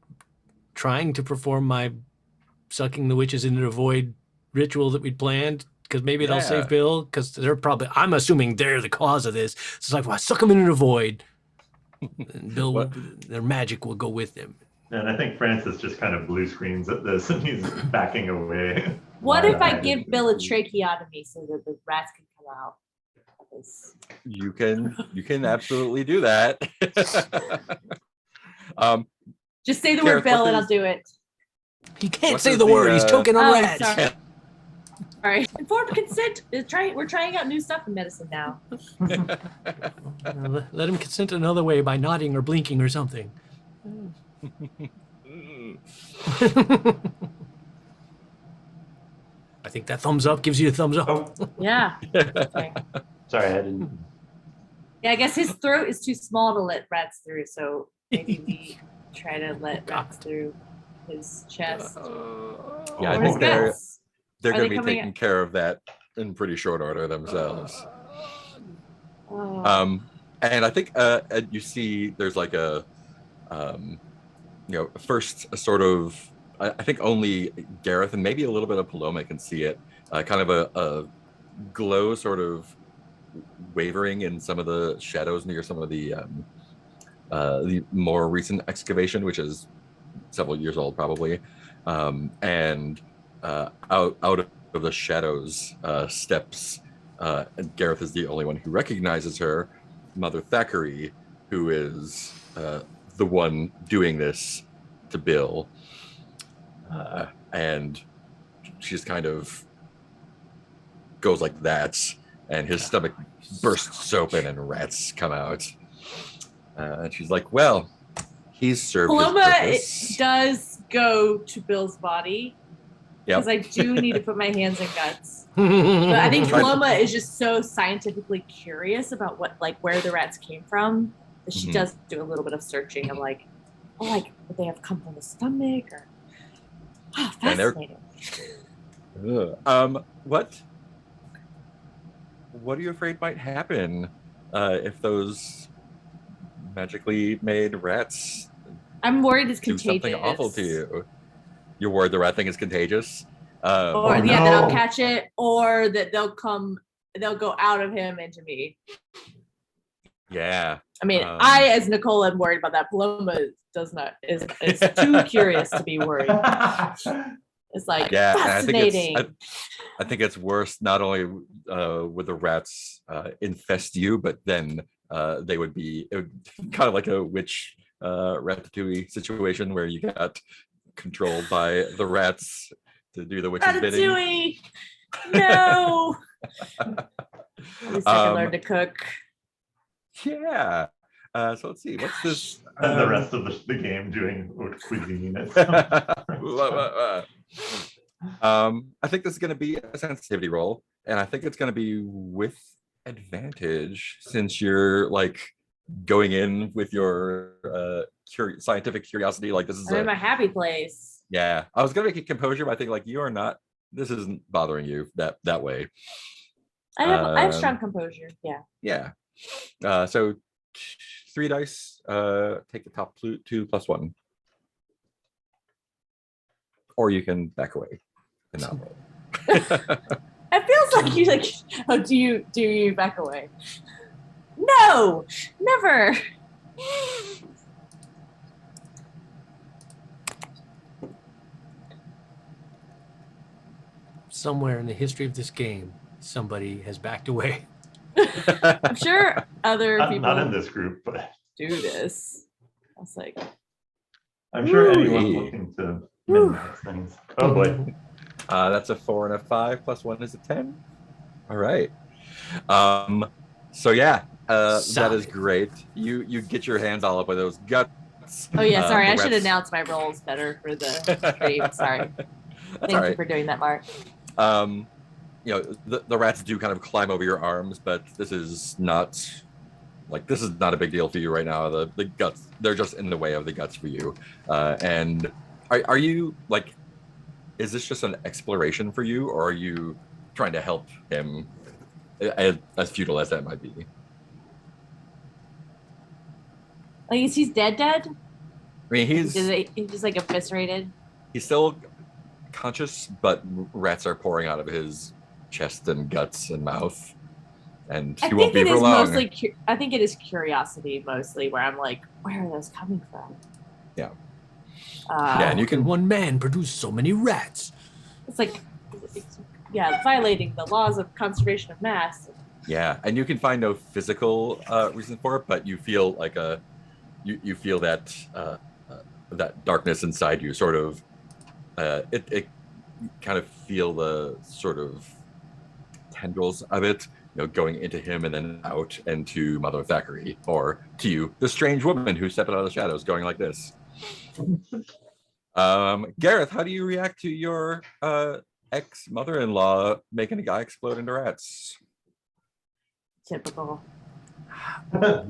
trying to perform my sucking the witches into the void ritual that we'd planned, because maybe they'll Yeah. save Bill, because they're probably, I'm assuming they're the cause of this. So it's like, well, suck them into the void. And Bill, What? their magic will go with them. And I think Francis just kind of blue screens at this and he's backing away. What if I Wide-eyed. give Bill a tracheotomy so that the rats can come out? You can absolutely do that. Just say the Gareth, word Bill what and I'll is- do it. He can't What say is the the, word. He's choking on Oh, rats. sorry. All right. Informed consent. We're trying out new stuff in medicine now. Let him consent another way by nodding or blinking or something. I think that thumbs up gives you a thumbs up. Oh, Yeah. Okay. sorry, I didn't. Yeah, I guess his throat is too small to let rats through, so maybe we try to let rats through his chest. Yeah, I or think his they're guts. they're Are going they to be coming taking out? care of that in pretty short order themselves. Oh. And I think you see there's like a first a sort of I think only Gareth and maybe a little bit of Paloma can see it, kind of a glow sort of wavering in some of the shadows near some of the more recent excavation, which is several years old probably, and out of the shadows steps, and Gareth is the only one who recognizes her, Mother Thackeray, who is the one doing this to Bill, and she's kind of goes like that, and his stomach bursts open and rats come out, and she's like, "Well, he's served his Paloma purpose." does go to Bill's body Yep. because I do need to put my hands in guts. But I think Right. Paloma is just so scientifically curious about where the rats came from that she Mhm. does do a little bit of searching of would they have come from the stomach or And they're- fascinating. What are you afraid might happen if those magically made rats I'm worried it's do contagious. something awful to you? You're worried the rat thing is contagious? Or Oh, that I'll no. catch it, or that they'll go out of him into me. Yeah. I mean, Um, as Nicole, am worried about that. Paloma is too curious to be worried. It's like Yeah, and fascinating. I think it's worse. Not only would the rats infest you, but then it would be kind of like a witch ratatouille situation where you got controlled by the rats to do the witch's bidding. Ratatouille. No. At least I can learn to cook. Yeah. So let's see. What's this? And the rest of the game doing haute cuisine. I think this is going to be a sensitivity roll, and I think it's going to be with advantage since you're like going in with your scientific curiosity. Like this is I'm in my happy place. yeah. I was going to make it composure, but I think like you are not. This isn't bothering you that way. I have strong composure. Yeah. Yeah. So 3 dice. Take the top 2 +1, or you can back away and not roll. It feels like you oh, do you back away? No, never. Somewhere in the history of this game, somebody has backed away. I'm sure other people Not in this group, but do this. I was like, I'm sure anyone Ooh. looking to minimize things. Oh boy. That's a 4 and a 5 +1 is a 10. All right. So yeah, that is Solid. great. You get your hands all up with those guts. oh yeah, sorry, the I should rats- announce my roles better for the stream. Sorry. That's Thank all you right. for doing that, Mark. The rats do kind of climb over your arms, but this is not a big deal for you right now. The guts, they're just in the way of the guts for you. And are you like, is this just an exploration for you, or are you trying to help him, as futile as that might be? Like, is he dead? I mean, he's just like eviscerated. he's still conscious, but rats are pouring out of his chest and guts and mouth, and I he won't think be it for is long. mostly. I think it is curiosity mostly, where I'm like, where are those coming from? Yeah. How and you can can- one man produce so many rats? It's like, violating the laws of conservation of mass. Yeah, and you can find no physical reason for it, but you feel like you feel that that darkness inside you, sort of. It kind of feel the sort of tendrils of it, going into him and then out and to Mother Thackeray, or to you, the strange woman who stepped out of the shadows, going like this. Gareth, how do you react to your ex-mother-in-law making a guy explode into rats? Typical.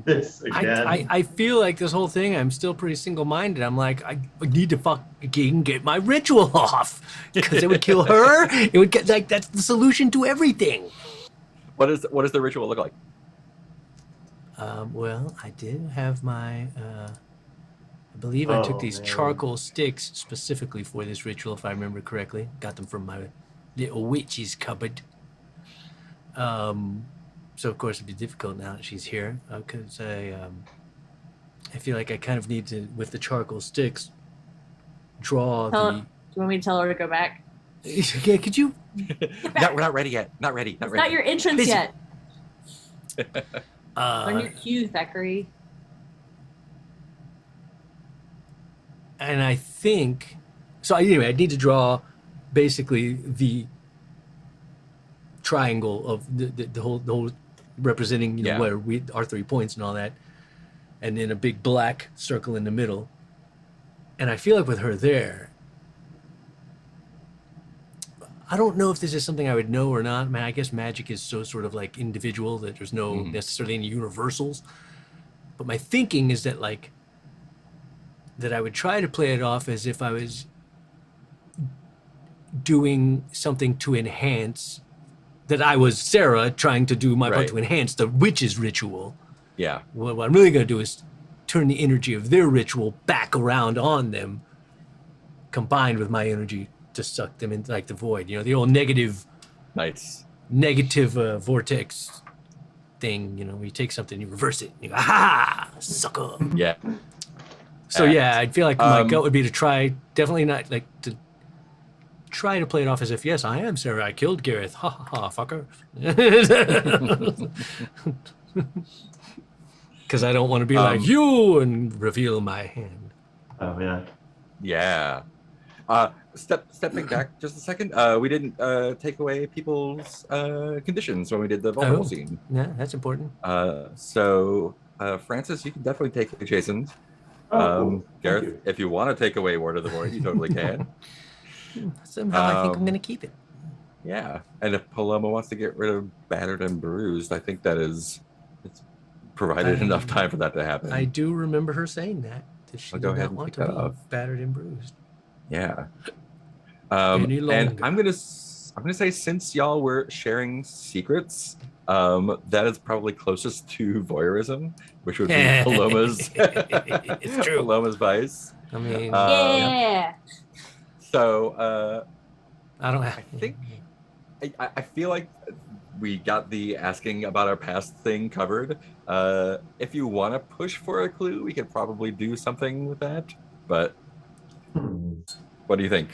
This again. I feel like this whole thing, I'm still pretty single-minded. I'm like, I need to fucking get my ritual off because it would kill her. It would get like that's the solution to everything. What does the ritual look like? Well, I did have my. I believe I took these man. charcoal sticks specifically for this ritual, if I remember correctly. Got them from my little witch's cupboard. So of course it'd be difficult now that she's here, because I feel like I kind of need to, with the charcoal sticks, draw Do the. you want me to tell her to go back? Yeah, could you? No, we're not ready yet. Not ready. It's not your entrance Busy. yet. Learn your cue, Thackeray. And I think so. Anyway, I need to draw basically the triangle of the whole representing Yeah. where we our 3 points and all that, and then a big black circle in the middle. And I feel like with her there, I don't know if this is something I would know or not. Man, I guess magic is so sort of like individual that there's no necessarily any universals. But my thinking is that like that I would try to play it off as if I was doing something to enhance, that I was Sarah trying to do my part Right. to enhance the witch's ritual. Yeah. What I'm really going to do is turn the energy of their ritual back around on them, combined with my energy to suck them into like the void. The old negative Nice. vortex thing. Where you take something, you reverse it. You go, aha, sucker. Yeah. So yeah, I feel like my Um, gut would be to try, definitely not like to try to play it off as if, yes, I am Sarah. I killed Gareth. Ha ha ha, fucker. Because I don't want to be like you and reveal my hand. Oh yeah. Yeah. Stepping back just a second. We didn't take away people's conditions when we did the vulnerable Oh. scene. Yeah, that's important. So Francis, you can definitely take Jason's. Oh, cool. Thank Gareth, you. if you want to take away Ward of the Void, you totally can. Somehow I think I'm Um, going to keep it. Yeah. And if Paloma wants to get rid of battered and bruised, I think it's provided enough time for that to happen. I do remember her saying that she I'll did go not ahead and want take to that be off. battered and bruised. Yeah. Any And longer. I'm gonna say, since y'all were sharing secrets, that is probably closest to voyeurism, which would be Paloma's. It's true. Paloma's vice. I mean, Yeah. So I don't have. I think I feel like we got the asking about our past thing covered. If you want to push for a clue, we could probably do something with that. But what do you think?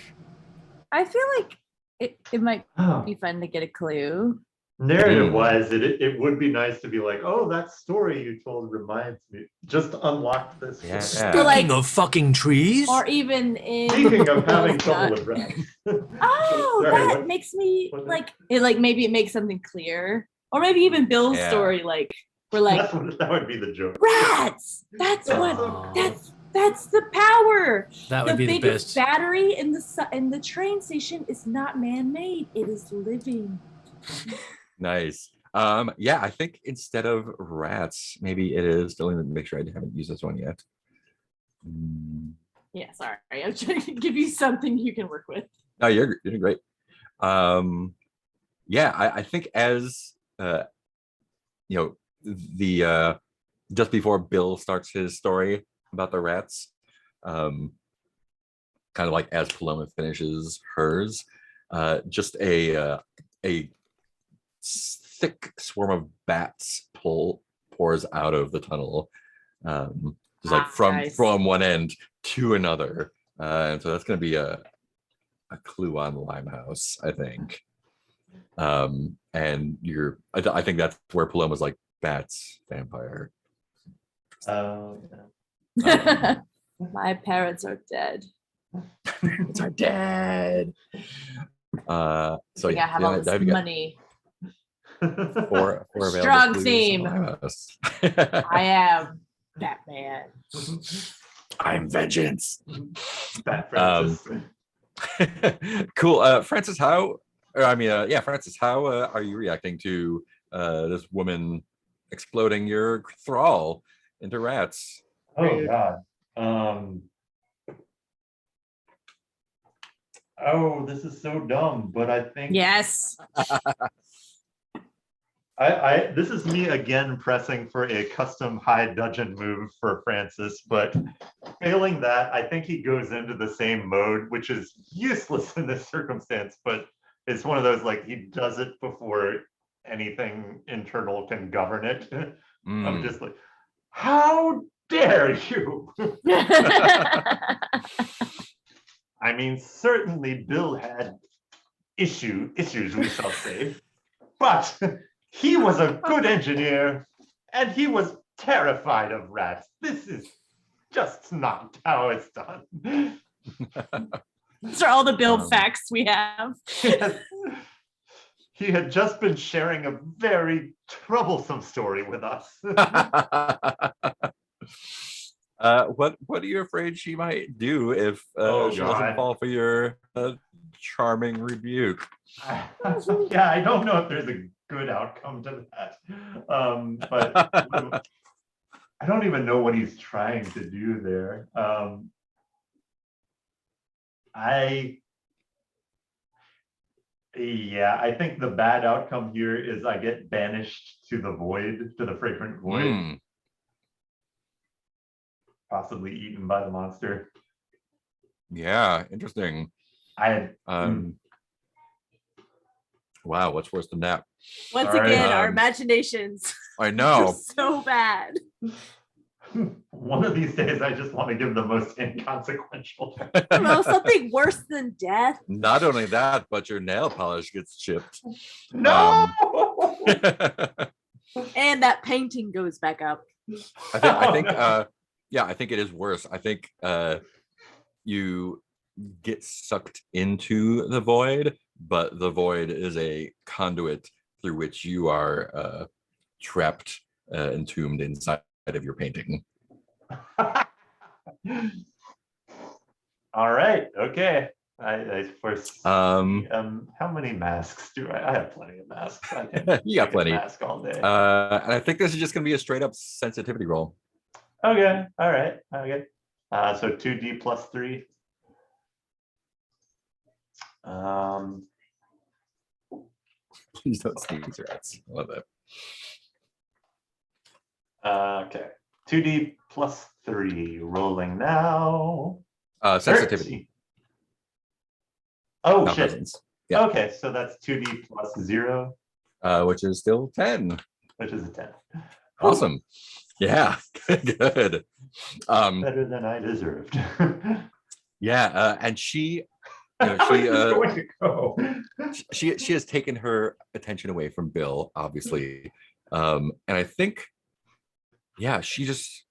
I feel like it might Oh, be fun to get a clue. narrative Hmm. wise, it would be nice to be like, oh, that story you told reminds me. Just unlock this. Yeah. Speaking like- of fucking trees, Or even in Speaking of having Oh, trouble God. with rats. Oh, Sorry, that what- makes me what- like it. Like maybe it makes something clear, or maybe even Bill's Yeah. story. Like we're like that would be the joke. rats. That's what. Aw. That's the power. that The would be the biggest best. battery in the train station is not man-made. It is living. Nice. Yeah, I think instead of rats, maybe it is. Let me make sure I haven't used this one yet. Yeah, sorry. I'm trying to give you something you can work with. No, you're doing great. Yeah, I think as the just before Bill starts his story about the rats, kind of like as Paloma finishes hers, just a thick swarm of bats pours out of the tunnel, just like Nice. from one end to another, and so that's going to be a clue on Limehouse, I think. And I think that's where Paloma's like, bats, vampire. Oh, yeah. My parents are dead. It's our dad. So I think yeah, I have all this Dive, you got money. four available Strong clues. theme. Us. I am Batman. I'm vengeance. Bat Francis. Cool. Francis, Francis, how are you reacting to this woman exploding your thrall into rats? Oh God. Oh, this is so dumb, but I think Yes. this is me again pressing for a custom high dudgeon move for Francis, but failing that, I think he goes into the same mode, which is useless in this circumstance, but it's one of those like he does it before anything internal can govern it. I'm just like, how dare you? I mean, certainly Bill had issues, we shall say, but he was a good engineer and he was terrified of rats. This is just not how it's done. These are all the build facts we have. He had just been sharing a very troublesome story with us. What are you afraid she might do if she God. doesn't fall for your charming rebuke? Yeah, I don't know if there's a good outcome to that. But I don't even know what he's trying to do there. I think the bad outcome here is I get banished to the void, to the fragrant void. Possibly eaten by the monster. Yeah, interesting. Wow, what's worse than that? Once Sorry, again, our imaginations I are know. so bad. One of these days, I just want to give the most inconsequential. I don't know, something worse than death. Not only that, but your nail polish gets chipped. No. And that painting goes back up. I think it is worse. I think you get sucked into the void, but the void is a conduit through which you are trapped, entombed inside of your painting. All right. Okay. I first. How many masks do I? I have plenty of masks. I can you got plenty. mask all day. And I think this is just going to be a straight up sensitivity roll. Okay. All right. Okay. So 2D plus 3. Please don't sneeze, rats. I love that. Okay. 2D plus 3. Rolling now. Sensitivity. 13. Oh, Not shit. presence. Yeah. Okay, so that's 2D plus 0. Which is still 10. Which is a 10. Awesome. Yeah, good. Better than I deserved. Yeah, and she, Going to go. she has taken her attention away from Bill, obviously, and I think, yeah, she just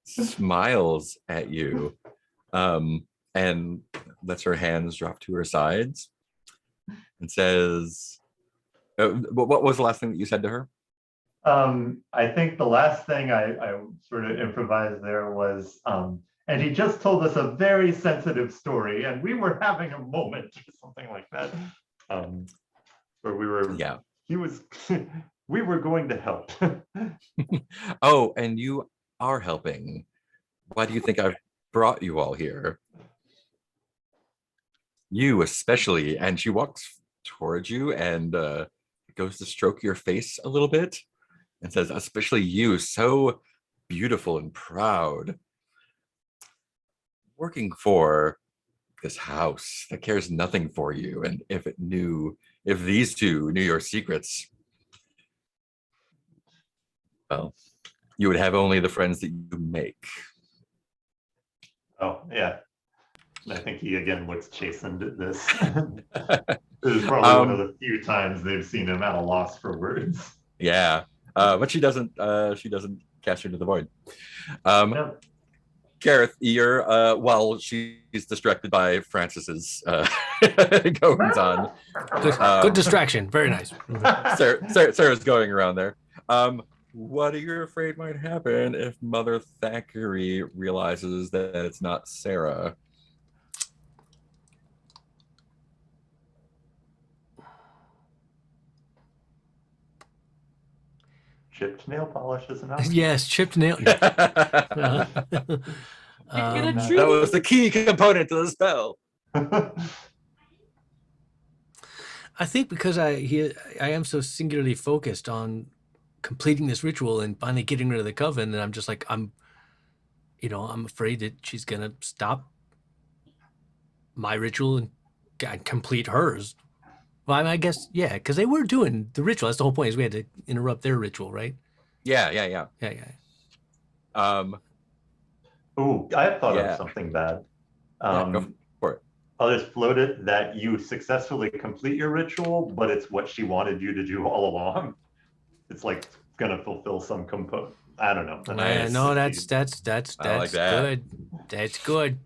smiles at you, and lets her hands drop to her sides, and says, "What was the last thing that you said to her?" I think the last thing I sort of improvised there was, and he just told us a very sensitive story, and we were having a moment or something like that, where we were. Yeah. He was. We were going to help. Oh, and you are helping. Why do you think I've brought you all here? You especially. And she walks towards you and goes to stroke your face a little bit and says, especially you, so beautiful and proud. Working for this house that cares nothing for you. And if these two knew your secrets, well, you would have only the friends that you make. Oh, yeah. I think he again looks chastened at this. This is probably one of the few times they've seen him at a loss for words. Yeah, but she doesn't cast you into the void. No. Gareth, you're while she's distracted by Francis's goings on. Good distraction. Very nice. Sarah's going around there. What are you afraid might happen if Mother Thackeray realizes that it's not Sarah? Chipped nail polish is enough. Yes, chipped nail. That was the key component to the spell. I think because I am so singularly focused on completing this ritual and finally getting rid of the coven, and I'm just like I'm afraid that she's gonna stop my ritual and complete hers. Well, I guess yeah, because they were doing the ritual. That's the whole point. Is we had to interrupt their ritual, right? Yeah. Ooh, I thought Yeah. of something bad. Go for it. I'll just float it that you successfully complete your ritual, but it's what she wanted you to do all along. It's like gonna fulfill some component. I don't know. No, that's I like that. good. That's good.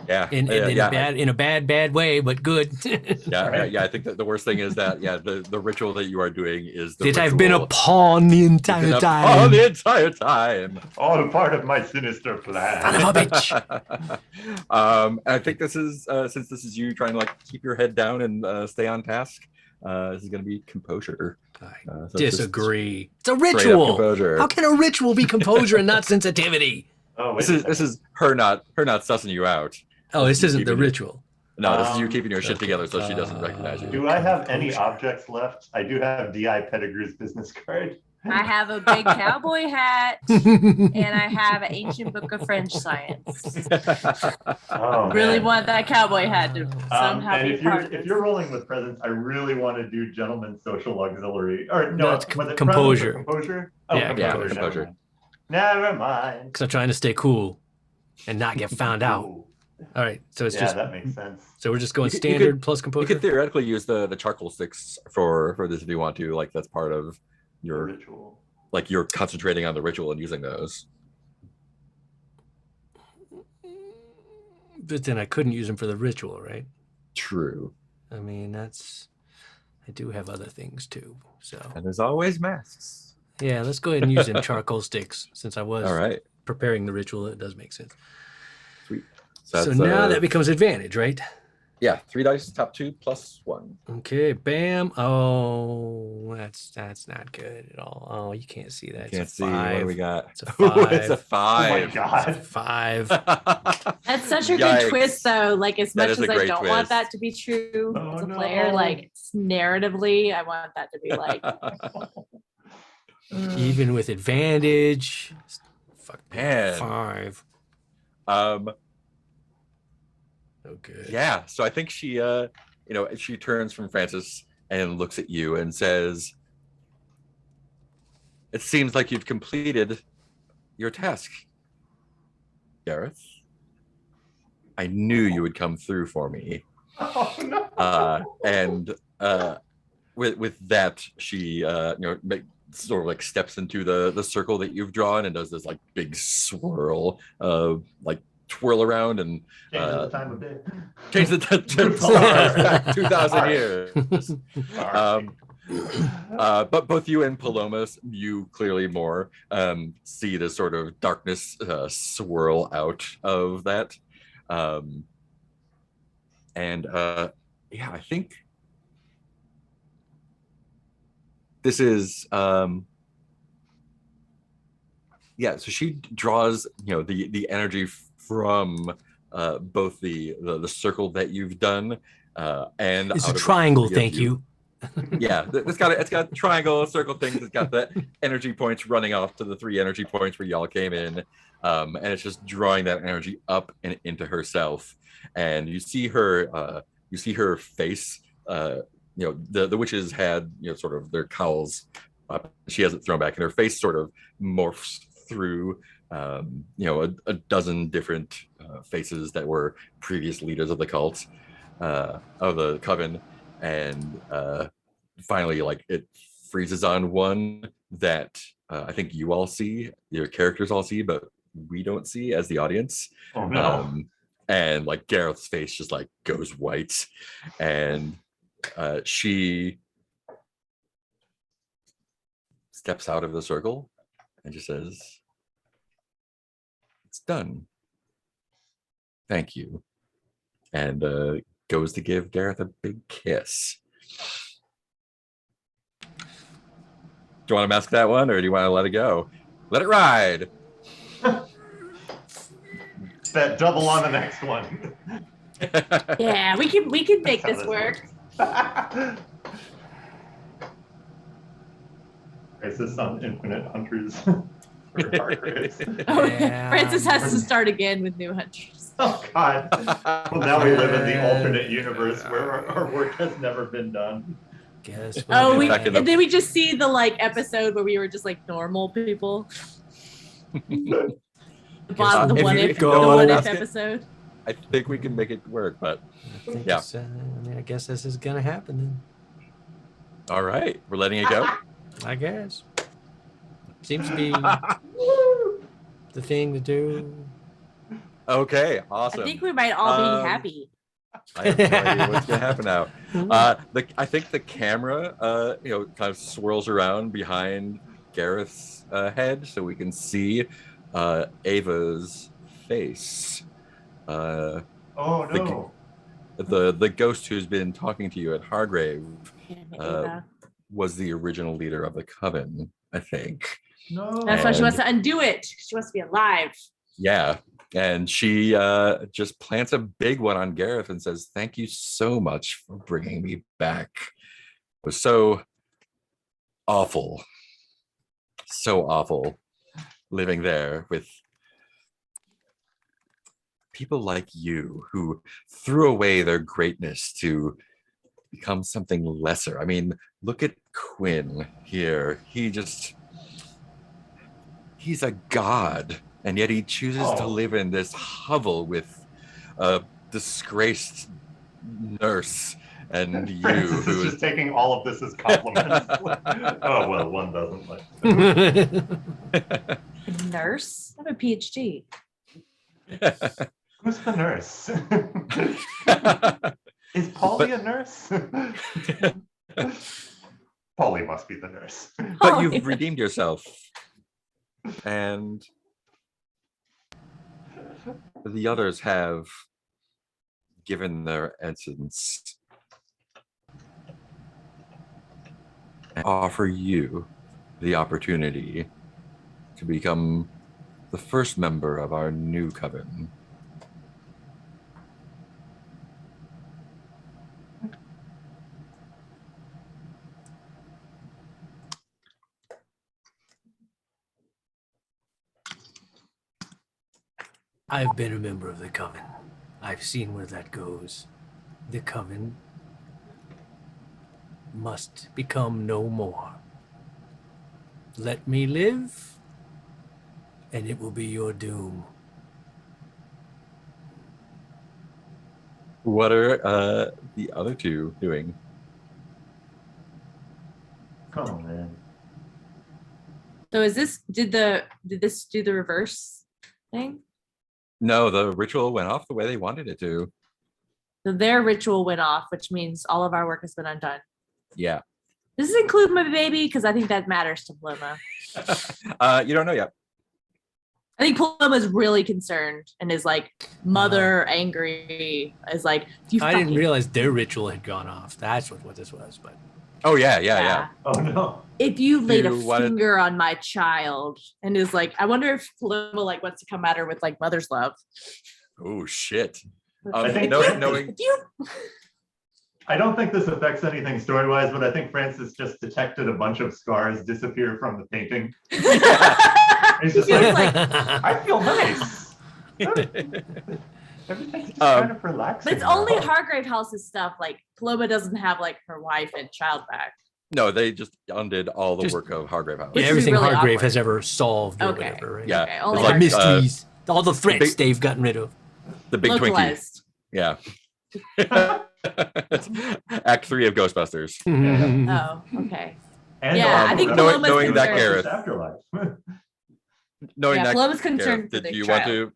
Yeah. In a bad way, but good. Yeah. I think that the worst thing is that the ritual that you are doing is the That I've been a ritual- pawn the entire Been a time. pawn the entire time. All a part of my sinister plan. Son of a bitch. I think this is since this is you trying to like keep your head down and stay on task. This is going to be composure. I So it's just disagree. It's a straight up ritual. composure. How can a ritual be composure and not sensitivity? Oh, wait. This is her not sussing you out. Oh, this isn't the Keeping it- ritual. No, this is you keeping your shit okay. together so she doesn't recognize you. Do I have any objects left? I do have DI Pettigrew's business card. I have a big cowboy hat and I have an ancient book of French science. Oh, Really man. want that cowboy hat to somehow And be if part you're of if this. you're rolling with presents, I really want to do gentleman's social auxiliary. Or no, No, it's was it composure. presents or composure? Oh, Yeah, composure. Never mind. Because I'm trying to stay cool and not get found out. Ooh. All right, so it's Yeah, just that makes sense. so we're just going You could- standard plus You composure. could theoretically use the charcoal sticks for this if you want to. Like that's part of The your ritual. like you're concentrating on the ritual and using those. But then I couldn't use them for the ritual, right? True. I mean, I do have other things too. So And there's always masks. yeah, let's go ahead and use them charcoal sticks since I was All right. preparing the ritual. It does make sense. Sweet. So that's, now that becomes advantage, right? yeah, 3 dice, top 2 plus 1. Okay, bam. Oh, that's not good at all. Oh, you can't see that. Can't It's see a what do five. we got. It's a Ooh, it's a Oh my 5. It's a god. 5. That's such a Yikes. good twist, though. Like, as That much is as a I great don't want twist. that to be true Oh, as a player, no. like narratively, I want that to be like. Even with advantage. Fuck Man. 5. um, Okay. yeah, so I think she she turns from Francis and looks at you and says, "It seems like you've completed your task, Gareth. I knew you would come through for me." Oh no. And with that, she sort of like steps into the circle that you've drawn and does this like big swirl, like twirl around and Change the time of day. change the 2,000 years. But both you and Palomas, you clearly more see this sort of darkness swirl out of that. Yeah, I think this is so she draws the energy from both the circle that you've done and It's out a of the triangle, three of thank you. Yeah, it's got triangle, circle things. It's got the energy points running off to the 3 energy points where y'all came in, and it's just drawing that energy up and into herself. And you see her face. The witches had sort of their cowls up. She has it thrown back, and her face sort of morphs through a dozen different faces that were previous leaders of the cult, of the coven, and finally like it freezes on one that I think you all see, your characters all see, but we don't see as the audience. Oh no. And like Gareth's face just like goes white, and she steps out of the circle and just says, "It's done. Thank you." And goes to give Gareth a big kiss. Do you want to mask that one, or do you want to let it go? Let it ride. That double on the next one. Yeah, we can make That's this how work. Is this on Infinite Hunters? For Hargraves? Oh, Yeah. Francis has to start again with new hunters. Oh God. Well, now we live in the alternate universe where our work has never been done. Guess Oh, what? we Back in the- and then we just see the like episode where we were just like normal people. The bottom, the if what you- if, if the you don't what wanna if ask it- episode. I think we can make it work, but I think Yeah. it's, I mean, I guess this is gonna happen then. all right, we're letting it go. I guess. Seems to be the thing to do. Okay, awesome. I think we might all Um, be happy. I have no idea what's gonna happen now. I think the camera, kind of swirls around behind Gareth's head, so we can see Ava's face. Oh no. The ghost who's been talking to you at Hargrave Damn it, uh, Ava. was the original leader of the coven, I think. No. That's why she and- wants to undo it. She wants to be alive. Yeah. And she just plants a big one on Gareth and says, "Thank you so much for bringing me back. It was so awful living there with people like you who threw away their greatness to become something lesser. I mean, look at Quinn here. He's a god, and yet he chooses to Oh. live in this hovel with a disgraced nurse and you Francis who is is just taking all of this as compliments. Oh well, one doesn't like. A nurse? I have a PhD. Who's the nurse? Is Polly a nurse? Polly must be the nurse. but Oh, you've yeah. redeemed yourself, and the others have given their essence and offer you the opportunity to become the first member of our new coven. I've been a member of the coven. I've seen where that goes. The coven must become no more. Let me live, and it will be your doom. What are the other two doing? Come on, man. So is this did this do the reverse thing? No, the ritual went off the way they wanted it to. So their ritual went off, which means all of our work has been undone. Yeah. Does this include my baby? Because I think that matters to Paloma. You don't know yet. I think Paloma's really concerned and is like mother angry. Is like, you I didn't fucking- realize their ritual had gone off. That's what this was. But Oh yeah. Oh no. If you laid a You wanted- finger on my child and is like, I wonder if Paloma like wants to come at her with like mother's love. Oh shit. I think- Knowing If you I don't think this affects anything story-wise, but I think Francis just detected a bunch of scars disappear from the painting. He's just He feels like, like- I feel nice. Everything's just Um, kind of relaxing. but it's only now. Hargrave House's stuff. Like Paloma doesn't have like her wife and child back. No, they just undid all the Just- work of Hargrave House. Yeah, Which is everything really Hargrave awkward. has ever solved or Okay. whatever, right? Yeah, Okay, it's only All the like, mysteries, all the threats big- they've gotten rid of. the big Twinkie. Localized. Yeah. Act 3 of Ghostbusters. Oh, okay. And Yeah, I think Knowing- Paloma's knowing that concerned. Gareth- Afterlife. Knowing Yeah, that, Paloma's Gareth, concerned for did the you child. want to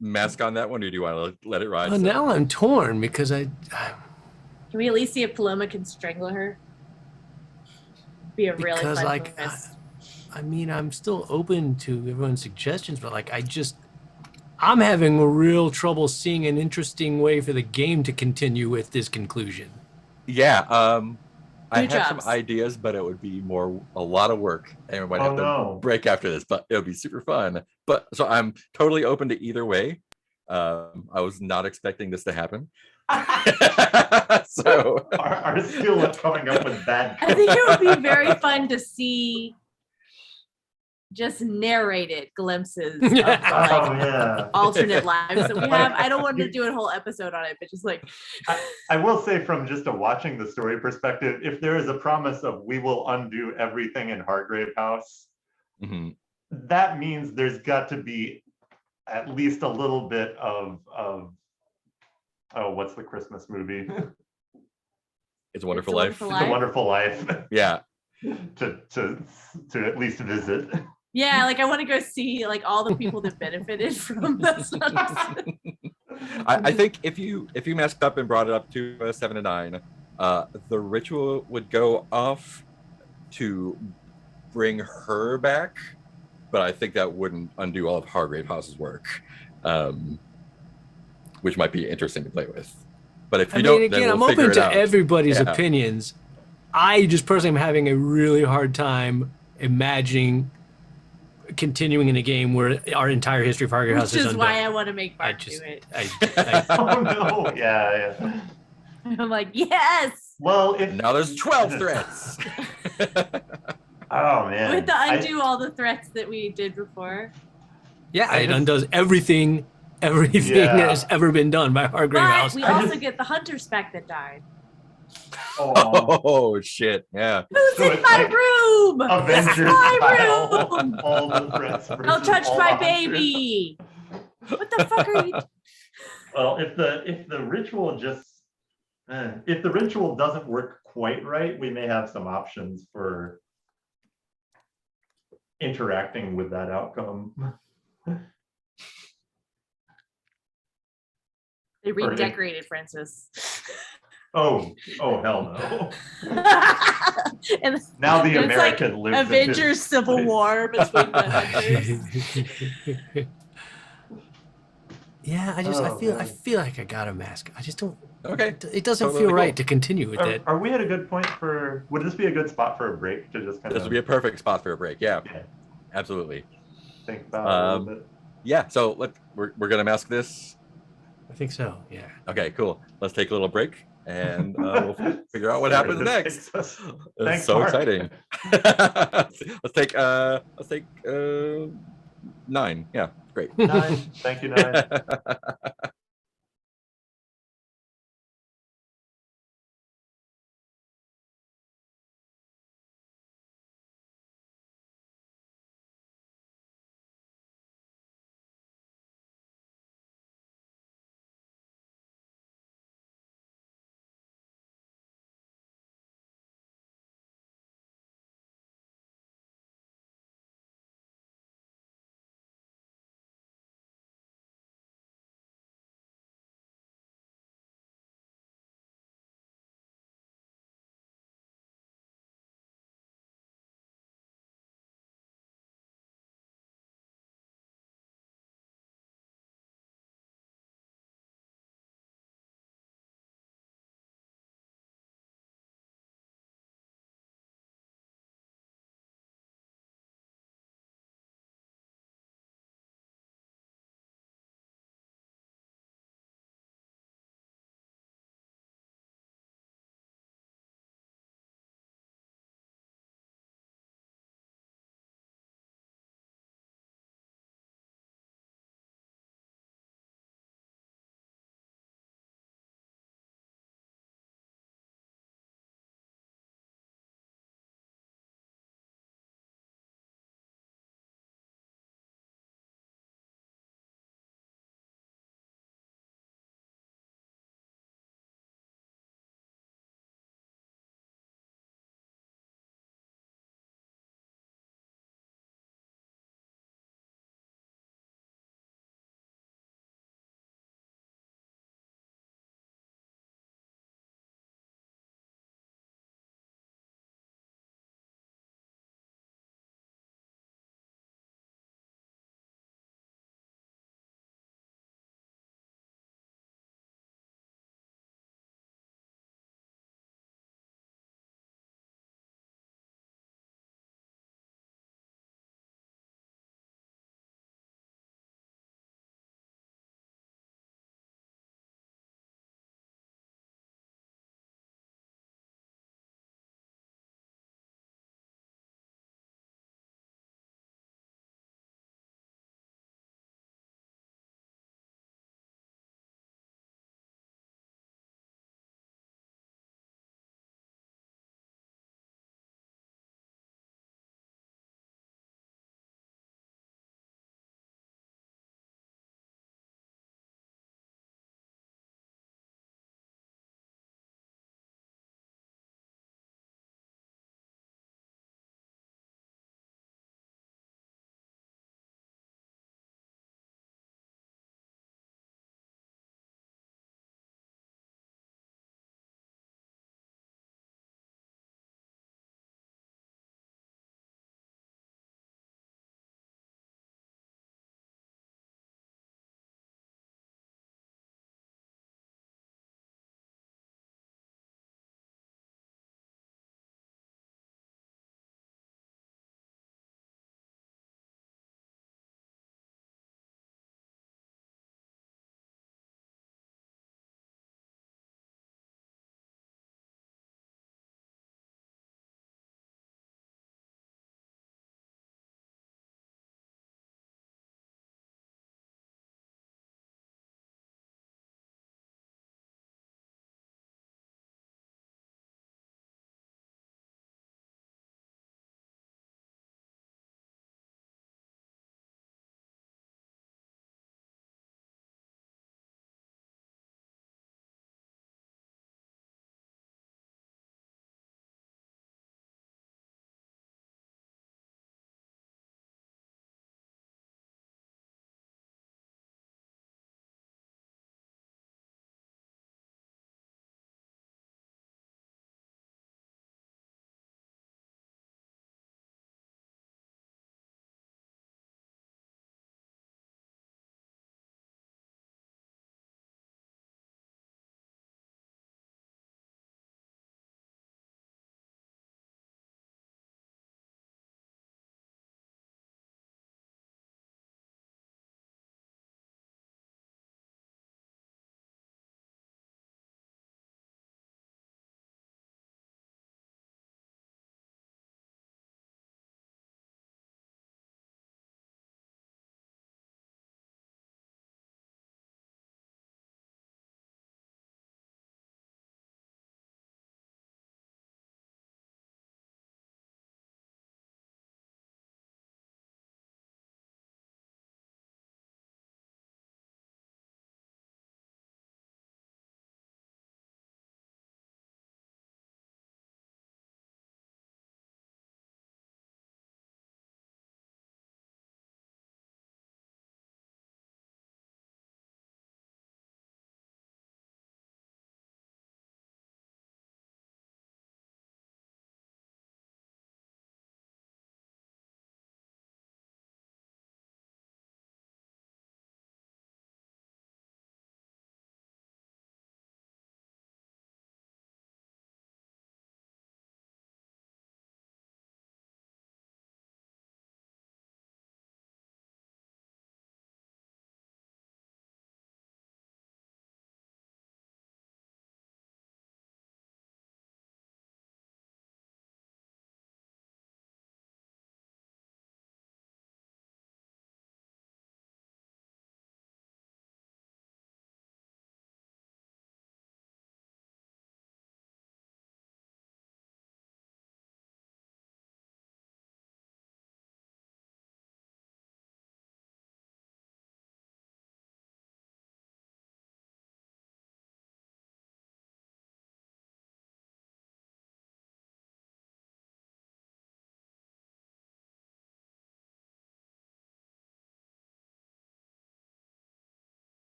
mask on that one, or do you want to let it ride? Well, So- now I'm torn because Can we at least see if Paloma can strangle her? Be a really Because, fun like, twist. I mean, I'm still open to everyone's suggestions, but like, I'm having a real trouble seeing an interesting way for the game to continue with this conclusion. Yeah, I New have some jobs. ideas, but it would be a lot of work, and we might Oh, have to no. break after this. But it would be super fun. But so I'm totally open to either way. I was not expecting this to happen. So Our skill at coming up with bad. I think it would be very fun to see just narrated glimpses of Oh, like yeah. alternate lives that we have. I don't want to do a whole episode on it, but just like I will say from just a watching the story perspective, if there is a promise of we will undo everything in Hargrave House, mhm. that means there's got to be at least a little bit of oh, what's the Christmas movie? It's a Wonderful It's a Life. Wonderful It's a Wonderful Life Yeah, to at least visit. yeah, like I want to go see like all the people that benefited from this. I think if you messed up and brought it up to 7 to 9, the ritual would go off to bring her back, but I think that wouldn't undo all of Hargrave House's work, which might be interesting to play with. But if you don't, then again, we'll I'm figure open it to out. everybody's Yeah. opinions. I just personally am having a really hard time imagining continuing in a game where our entire history of Hargrave House Which is is undone. why I want to make I Mark do just, it. I Oh no, yeah. I'm like, yes. Well, if Now there's 12 threats. Oh man. We have to I- undo all the threats that we did before. yeah, I it just- undoes everything Yeah. that has ever been done by Hargrave But House. we I also just- get the hunter spec that died. oh, Oh shit! Yeah. Who's So in it's my like room? Avengers My style. room. All the threats. Don't versus touch all my the hunters. baby. What the fuck are you? Well, if the ritual just if the ritual doesn't work quite right, we may have some options for interacting with that outcome. They Or if- redecorated Francis. Oh hell no. And Now the It's like American lives in his Avengers Civil place. War between the hunters. Yeah, I Oh, feel man. like I got a mask. I just don't. Okay. It doesn't Totally feel right cool. to continue with Are, that. are we at a good point for? Would this be a good spot for a break to just kind This of would be a perfect spot for a break. Yeah, Yeah. absolutely. think about it a little bit? Yeah. So we're gonna mask this. I think so. Yeah. Okay, cool. Let's take a little break and we'll figure out what See where happens this next. takes us. It's Thanks, so Mark. exciting. let's take 9. Yeah, great. Nine. Thank you, Nine.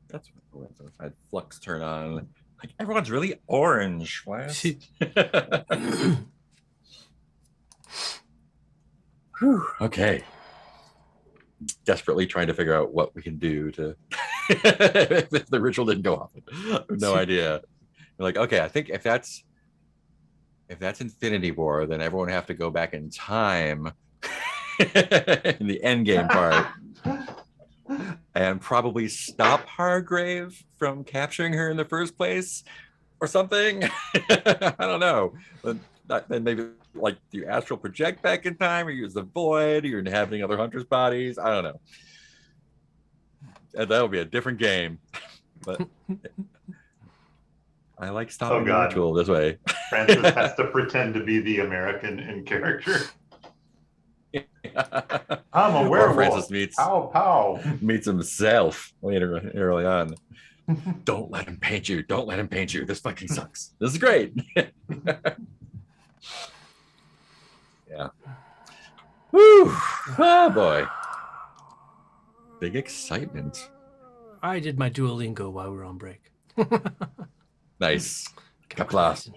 That's what I had Flux turn on. Like everyone's really orange. Wes. Whew, okay. Desperately trying to figure out what we can do to if the ritual didn't go off. No idea. We're like, okay, I think if that's Infinity War, then everyone would have to go back in time in the end game part and probably stop Hargrave from capturing her in the first place or something. I don't know. But then maybe like do you astral project back in time or use the void or you're inhabiting other hunters' bodies? I don't know. And that'll be a different game. But I like stopping the ritual this way. Francis has to pretend to be the American in character. I'm a werewolf. Francis meets himself later early on. Don't let him paint you. Don't let him paint you. This fucking sucks. This is great. Yeah. Woo! Oh boy. Big excitement. I did my Duolingo while we were on break. Nice. Got Kapla. class.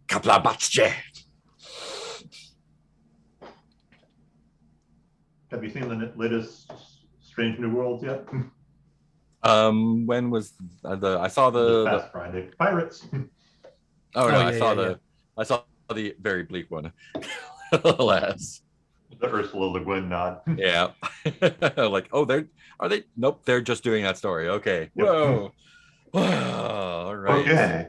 Kapla Batsche. Have you seen the latest Strange New Worlds yet? When was I saw This past Friday. Pirates. Oh no, yeah. I saw the very bleak one. Alas. The Ursula Le Guin nod. Yeah. Like, oh, are they? Nope, they're just doing that story. Okay. Yep. Whoa. All right. Okay.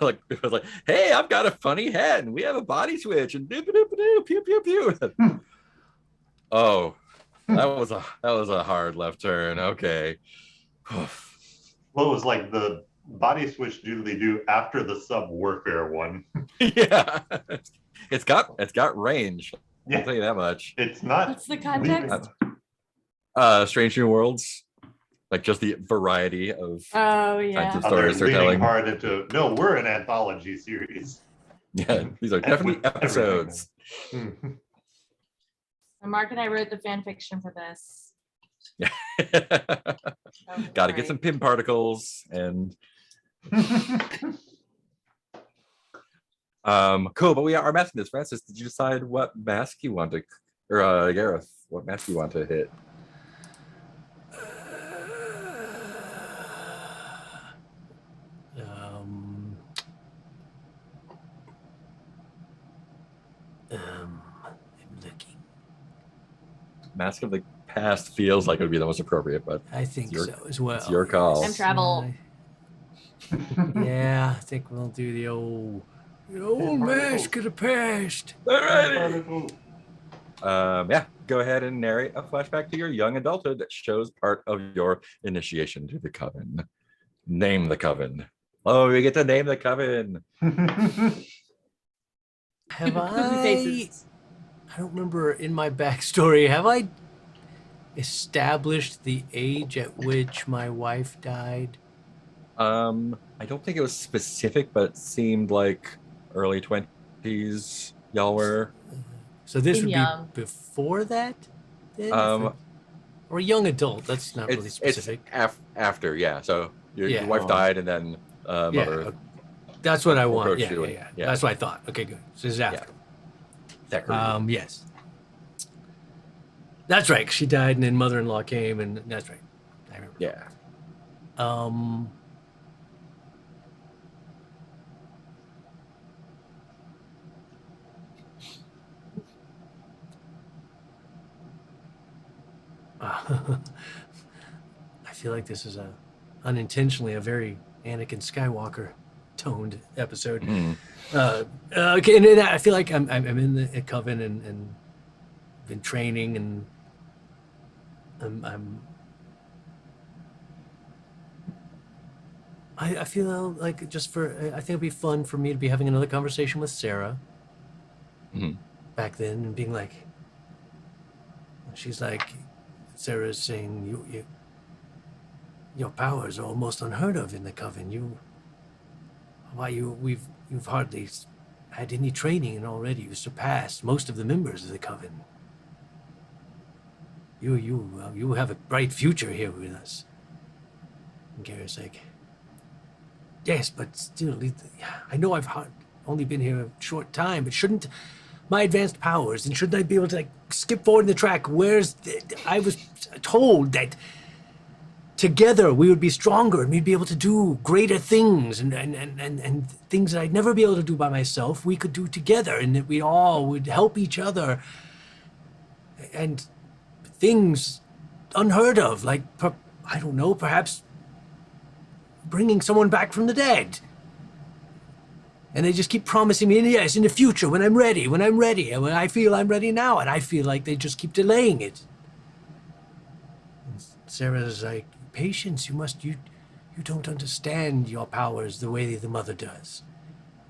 Like it was like, hey, I've got a funny hat and we have a body switch and pew pew pew. Oh, that was a hard left turn. Okay. Well, it was like the body switch doodly do after the sub warfare one. Yeah. It's got range. Yeah. I'll tell you that much. It's not. What's the context? Strange New Worlds. Like just the variety of Oh kinds yeah. of stories they're leaning telling. hard into, no, we're an anthology series. Yeah, these are definitely episodes. Mhm. So Mark and I wrote the fan fiction for this. Oh, Got to get sorry. some Pym particles and cool. But we are masking this. Francis, did you decide what mask you want to, or Gareth, what mask you want to hit? I'm looking. Mask of the Past feels like it would be the most appropriate, but I think your- so as well. it's your call. Time travel. Yeah, I think we'll do the old mask of the past. Alrighty. Yeah, go ahead and narrate a flashback to your young adulthood that shows part of your initiation to the coven. Name the coven. Oh, we get to name the coven. Have I? Faces. I don't remember in my backstory. Have I established the age at which my wife died? I don't think it was specific, but it seemed like early 20s y'all were. So this Been would young. be before that, then? Um, or young adult. That's not really It's specific. after, yeah. So your Yeah. wife died, and then Yeah, mother. okay. That's what I want. approached Yeah, you yeah, and- yeah. yeah. That's what I thought. Okay, good. So this is after. Zachary. Yes. That's right. She died, and then mother-in-law came, and that's right. I remember. Yeah. I feel like this is unintentionally a very Anakin Skywalker toned episode. Mhm. Okay, and then I feel like I'm in the coven and been training, and I feel like I think it'd be fun for me to be having another conversation with Sarah Mhm. back then and being like, she's like, Sarah's saying, your powers are almost unheard of in the Coven. You've hardly had any training, and already you surpassed most of the members of the Coven. You have a bright future here with us. And Garrett's like, yes, but still, I know I've only been here a short time, but shouldn't my advanced powers, and shouldn't I be able to like skip forward in the track? I was told that together we would be stronger and we'd be able to do greater things and things that I'd never be able to do by myself, we could do together, and that we all would help each other. And things unheard of, like, I don't know, perhaps bringing someone back from the dead. And they just keep promising me, yes, in the future, when I'm ready, and when I feel I'm ready now, and I feel like they just keep delaying it. And Sarah's like, patience, you don't understand your powers the way the mother does.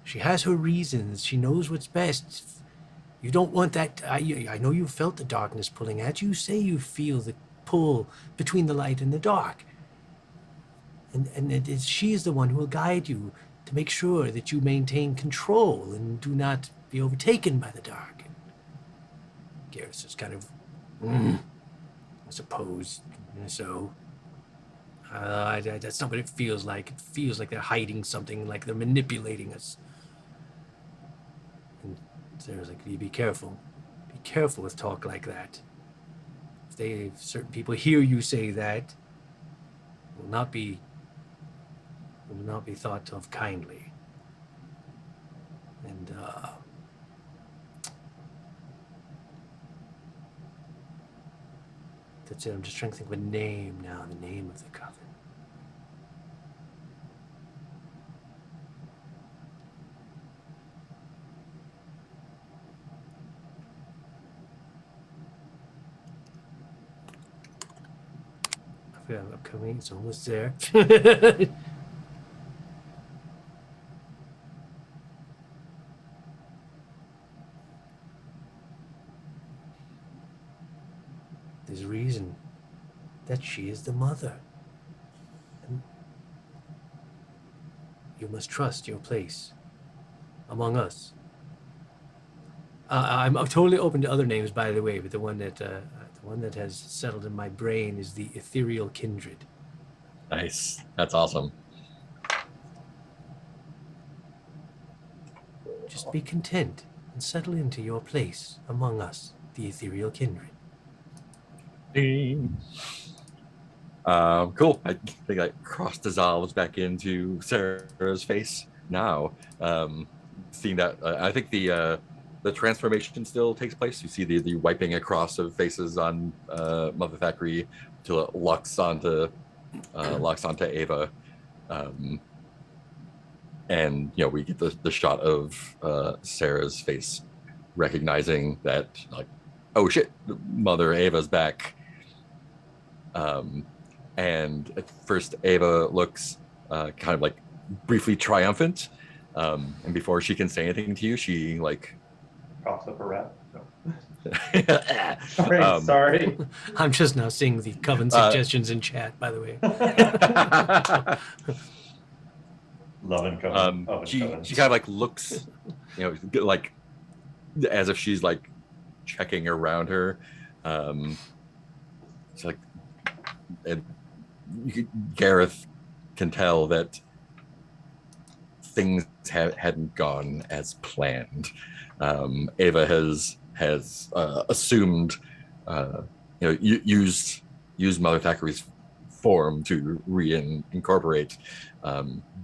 She has her reasons, she knows what's best. You don't want that, I know you felt the darkness pulling at you, say you feel the pull between the light and the dark. And she is the one who will guide you to make sure that you maintain control and do not be overtaken by the dark. Garrus is kind of, I suppose, so. That's not what it feels like. It feels like they're hiding something, like they're manipulating us. And Sarah's like, be careful. Be careful with talk like that. If certain people hear you say that, it will not be thought of kindly. And that's it. I'm just trying to think of a name now, the name of the Coven. I forgot upcoming, it's almost there. There's a reason that she is the mother. And you must trust your place among us. I'm totally open to other names, by the way, but the one that has settled in my brain is the Ethereal Kindred. Nice. That's awesome. Just be content and settle into your place among us, the Ethereal Kindred. Cool. I think that cross dissolves back into Sarah's face now. Seeing that, I think the transformation still takes place. You see the wiping across of faces on Mother Thackeray till it locks onto Ava, and we get the shot of Sarah's face, recognizing that, like, oh shit, Mother Ava's back. And at first Ava looks kind of like briefly triumphant, and before she can say anything to you, she like coughs up a rat. No. Sorry. I'm just now seeing the Coven suggestions in chat, by the way. Love and Coven. She kind of like looks, like as if she's like checking around her. It's like, Gareth can tell that things hadn't gone as planned. Ava has assumed, used Mother Thackeray's form to reincorporate,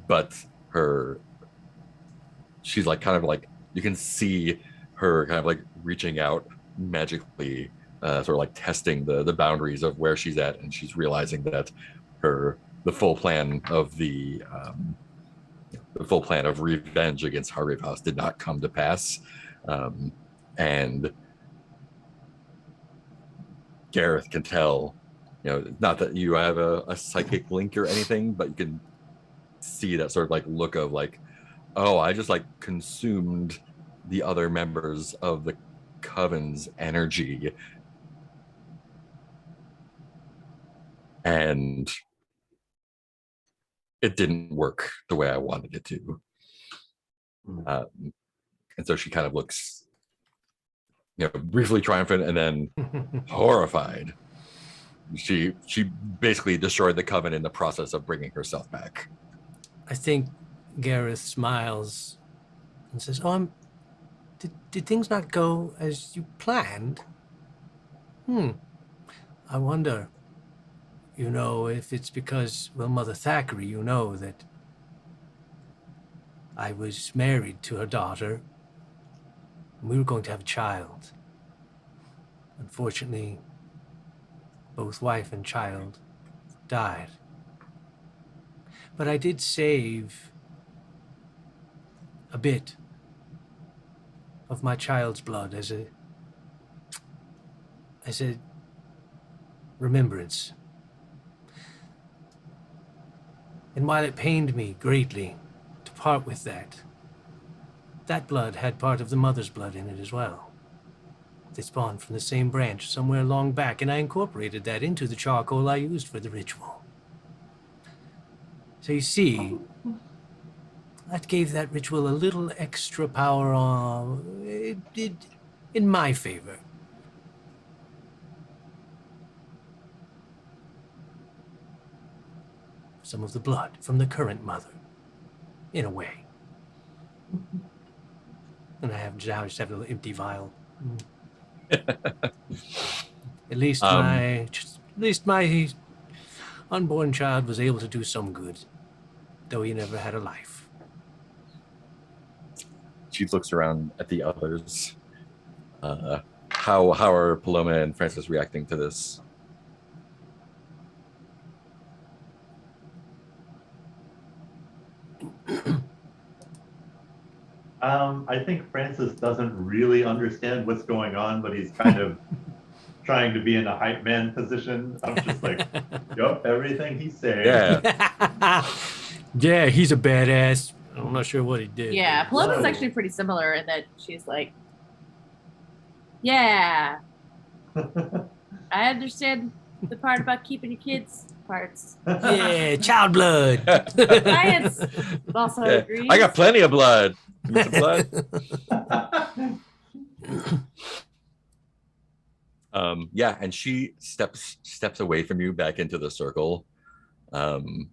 but she's like kind of like, you can see her kind of like reaching out magically, sort of like testing the boundaries of where she's at, and she's realizing that the full plan of revenge against Hargrave House did not come to pass, and Gareth can tell, not that you have a psychic link or anything, but you can see that sort of like look of like, oh, I just like consumed the other members of the Coven's energy and it didn't work the way I wanted it to. And so she kind of looks, briefly triumphant and then horrified. She basically destroyed the coven in the process of bringing herself back. I think Gareth smiles and says, "Oh, did things not go as you planned? I wonder, if it's because, well, Mother Thackeray, that I was married to her daughter, and we were going to have a child. Unfortunately, both wife and child died. But I did save a bit of my child's blood as a remembrance. And while it pained me greatly to part with that blood had part of the mother's blood in it as well. They spawned from the same branch somewhere long back, and I incorporated that into the charcoal I used for the ritual. So you see, that gave that ritual a little extra power in my favor. Some of the blood from the current mother, in a way. And I just have a little empty vial. At least my unborn child was able to do some good, though he never had a life. She looks around at the others. How are Paloma and Francis reacting to this? I think Francis doesn't really understand what's going on, but he's kind of trying to be in a hype man position. I'm just like, yup, everything he's saying. Yeah. Yeah, he's a badass. I'm not sure what he did. Yeah, but- Paloma's Whoa. actually pretty similar in that she's like, yeah, I understand the part about keeping your kids parts. Yeah, child blood. Science also Yeah. agrees. I got plenty of blood. You want some blood? Yeah, and she steps away from you back into the circle. And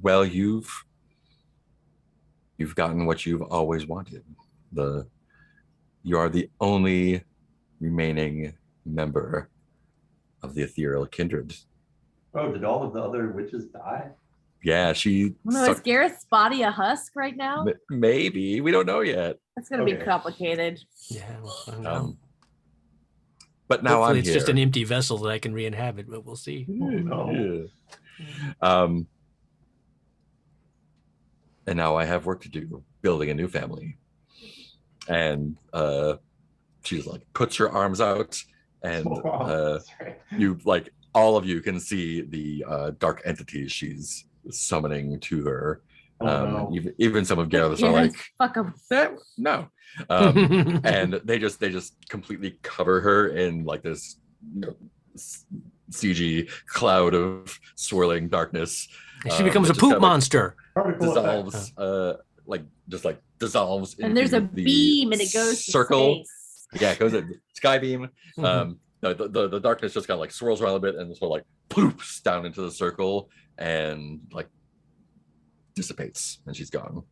well, you've gotten what you've always wanted. You are the only remaining member of the ethereal kindred. Oh, did all of the other witches die? Yeah, she No, is Gareth's body a husk right now? maybe, we don't know yet. That's gonna be Okay. complicated. Yeah, we'll find out. But now Hopefully I'm it's here. just an empty vessel that I can re-inhabit, but we'll see. Oh, no. Yeah. And now I have work to do, building a new family. And she's like puts her arms out, and That's right. you like all of you can see the dark entities she's summoning to her. Oh, no. Even some of Gareth's are Yeah, like, fuck 'em. that no. And they just completely cover her in like this CG cloud of swirling darkness. She becomes a that just poop kinda, like, monster. Particle effect. dissolves dissolves And there's a into the beam and it goes to circle. space. Yeah, it goes at sky beam. Mhm. No, the darkness just kind of like swirls around a bit and sort of like poops down into the circle and like dissipates, and she's gone.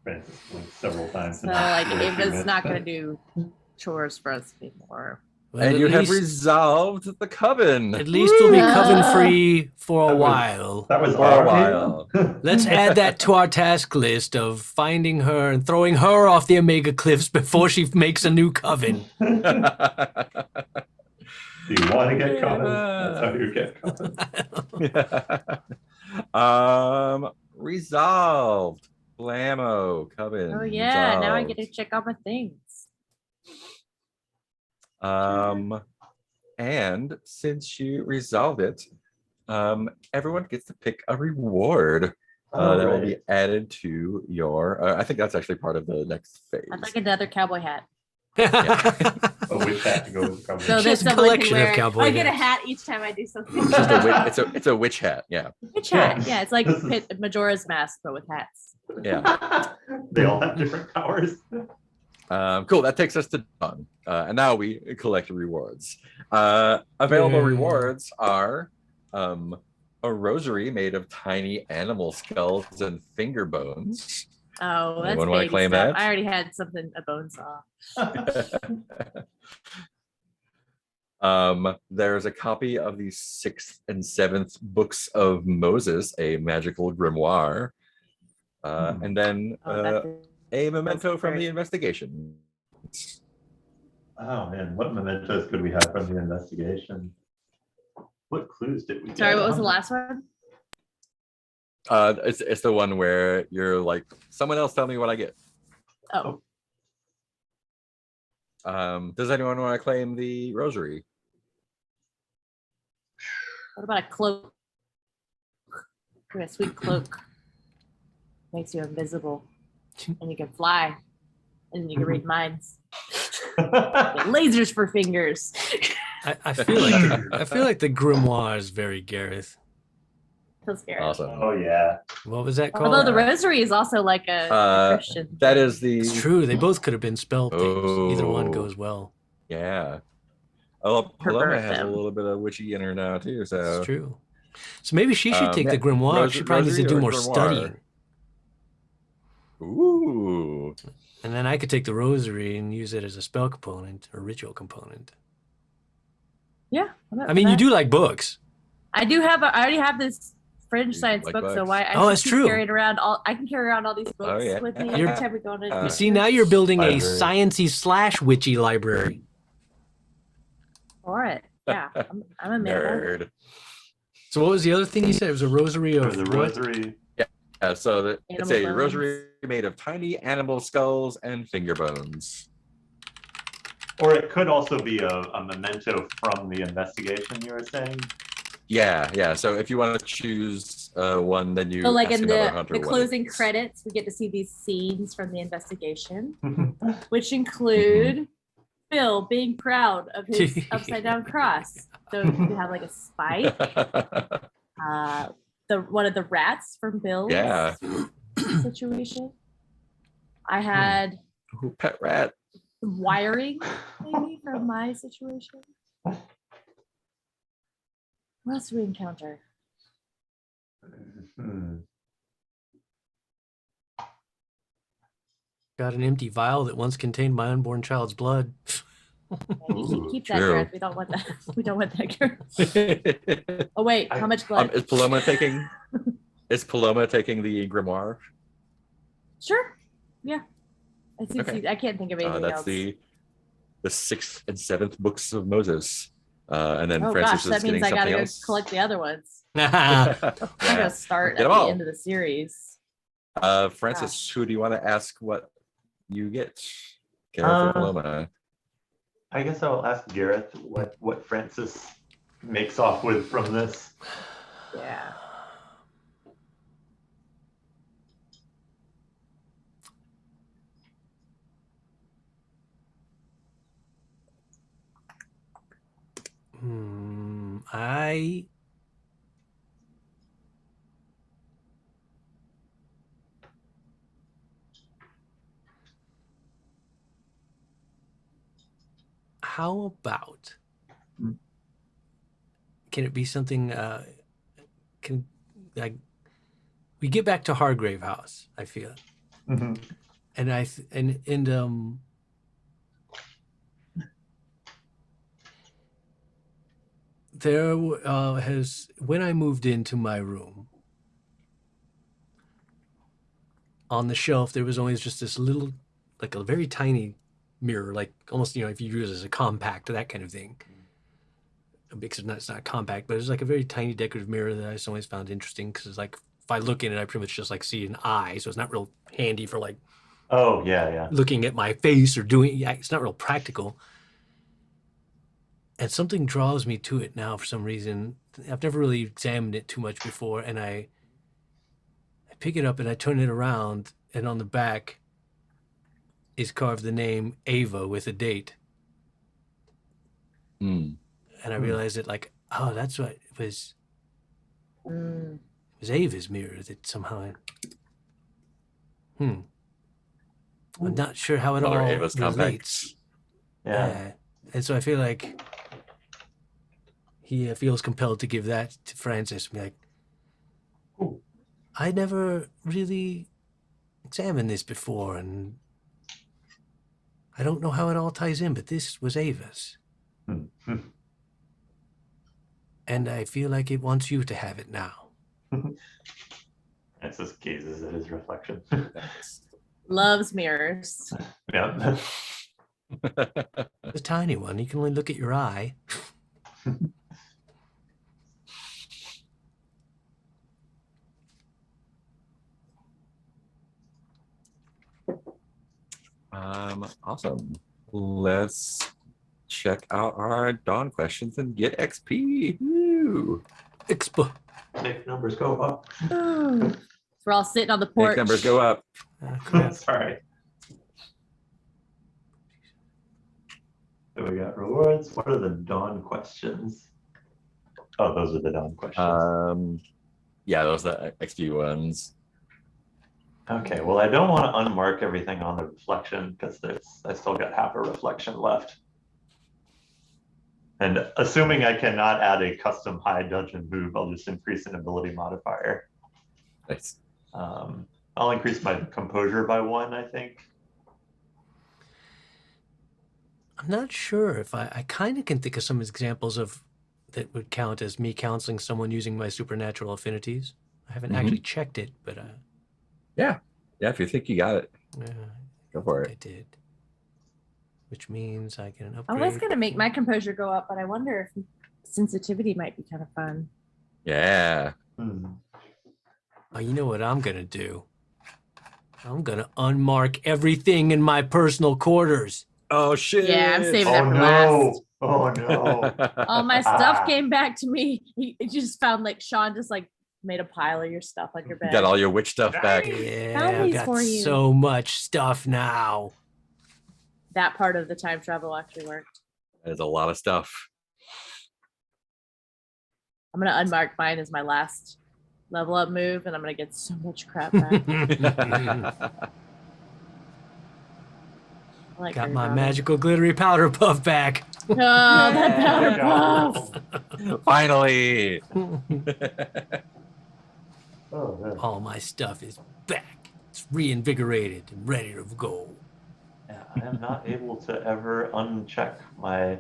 Francis blinked several times. So like in Ava's 3 not gonna minutes. do chores for us anymore. Well, And at you have least- resolved the coven. At least we'll be Woo! coven free for a That was- while. That was For a our while. game? Let's add that to our task list of finding her and throwing her off the Omega Cliffs before she makes a new coven. Do you want to get covered? That's how you get covered. Resolved. Blammo coven. Oh yeah, now I get to resolved. check out my things. And since you resolved it, everyone gets to pick a reward that will be Alright. added to your. I think that's actually part of the next phase. I'd like another cowboy hat. A witch hat to go with the cowboy. So She that has a someone can collection of wear. cowboy I get a hats. hat each time I do something. It's just it's a witch hat. Yeah. Witch hat. Yeah. Yeah, it's like This is- Majora's Mask, but with hats. Yeah. They all have different powers. Cool. That takes us to Dawn. And now we collect rewards. Available Yay. rewards are a rosary made of tiny animal skulls and finger bones. Oh, that's Anyone wanna baby claim stuff. that? I already had something, a bone saw. There's a copy of the 6th and 7th books of Moses, a magical grimoire. And then Oh, that a memento from the great. investigation. Oh man, what mementos could we have from the investigation? What clues did we get? Sorry, what was the last one? It's the one where you're like, someone else tell me what I get. Oh, Does anyone want to claim the rosary? what about a cloak? A sweet cloak makes you invisible, and you can fly, and you can read minds. Get lasers for fingers. I feel like the grimoire is very Gareth. Feels scary. Awesome. Oh yeah. What was that called? Although the rosary is also like a Christian. That is the It's true. They both could have been spell things. Either one Oh. goes well. yeah. Oh, Paloma Pervert has a them. little bit of witchy in her now too. So It's true. So maybe she should take yeah. the grimoire. She probably needs to Rosary do or more grimoire? studying. ooh, And then I could take the rosary and use it as a spell component or ritual component. Yeah. I'm up I for mean, you that. do like books. I do have. I already have this fringe You science like book, so books? why? I Oh, should that's keep true. Carrying around all. I can carry around all these books Oh, yeah. with me You're- every time we go on a. Uh, See, now you're building a Library. sciencey / witchy library. for it. Yeah, I'm a man. nerd. So what was the other thing you said? It was a rosary Or of the what? rosary. So it's Animal a bones. rosary made of tiny animal skulls and finger bones. Or it could also be a memento from the investigation you were saying. Yeah. So if you want to choose one, then you So, like ask in another the hunter what it closing is. credits, we get to see these scenes from the investigation, Oh, which include Phil being proud of his upside down cross. So you have like a spike. One of the rats from Bill's Yeah. situation. I had Ooh, pet rat. some wiring maybe from my situation. What else do we encounter? Hmm. Got an empty vial that once contained my unborn child's blood. Keep that, true. Gareth. We don't want that. We don't want that, Gareth. Oh wait, how much blood? Is Paloma taking? Is Paloma taking the grimoire? Sure. Yeah. I see. Okay. I can't think of anything That's else. the 6th and 7th books of Moses. And then Oh Francis gosh, is that means getting I gotta something go else. collect the other ones. That's I'm gonna start Get at 'em the all. end of the series. Francis, who do you want to ask what you get? Gareth or Paloma? I guess I'll ask Gareth what Francis makes off with from this. Yeah. I how about can it be something can like we get back to Hargrave House, I feel. Mhm. And there has when I moved into my room, on the shelf there was always just this little, like a very tiny mirror, like almost, if you use it as a compact, that kind of thing. Because it's not compact, but it's like a very tiny decorative mirror that I just always found interesting, because it's like if I look in it, I pretty much just like see an eye, so it's not real handy for like Oh yeah. looking at my face or doing. Yeah, it's not real practical. And something draws me to it now for some reason. I've never really examined it too much before, and I pick it up and I turn it around, and on the back is carved the name Ava with a date. Hmm. And I realized that, like, oh, that's what it was. Mm. It was Ava's mirror that somehow. I'm not sure how it Mother all Ava's compact. relates. Yeah. And so I feel like he feels compelled to give that to Francis. Be like, Ooh. I never really examined this before, and I don't know how it all ties in, but this was Ava's. Hmm. And I feel like it wants you to have it now. Francis gazes at his reflection. Loves mirrors. Yeah. It's a tiny one. You can only look at your eye. Awesome. Let's check out our Dawn questions and get XP. Woo. Expo. Make numbers go up. We're all sitting on the Make porch. numbers go up. Crap. Sorry. So we got rewards. What are the Dawn questions? Oh, those are the Dawn questions. Yeah, those are the XP ones. Okay, well, I don't want to unmark everything on the reflection because I still got half a reflection left. And assuming I cannot add a custom high dungeon move, I'll just increase an ability modifier. Nice. I'll increase my composure by 1, I think. I'm not sure if I kind of can think of some examples of that would count as me counseling someone using my supernatural affinities. I haven't actually checked it, but Yeah, if you think you got it, yeah, go for I it. did. Which means I get an I upgrade. was gonna make my composure go up, but I wonder if sensitivity might be kind of fun. Yeah. Oh, you know what I'm gonna do? I'm gonna unmark everything in my personal quarters. Oh shit. Yeah, I'm saving that Oh for no! last. Oh no! All my stuff Ah. came back to me. You just found like Sean just like made a pile of your stuff on your bed. Got all your witch stuff back. Yeah, Found I've these got for you. so much stuff now. That part of the time travel actually worked. There's a lot of stuff. I'm gonna unmark mine as my last level up move, and I'm gonna get so much crap back. I like Got her my daughter. magical glittery powder puff back. Oh, that powder Yeah. puff. Finally. Oh, man. All my stuff is back. It's reinvigorated and ready to go. Yeah, I am not able to ever uncheck my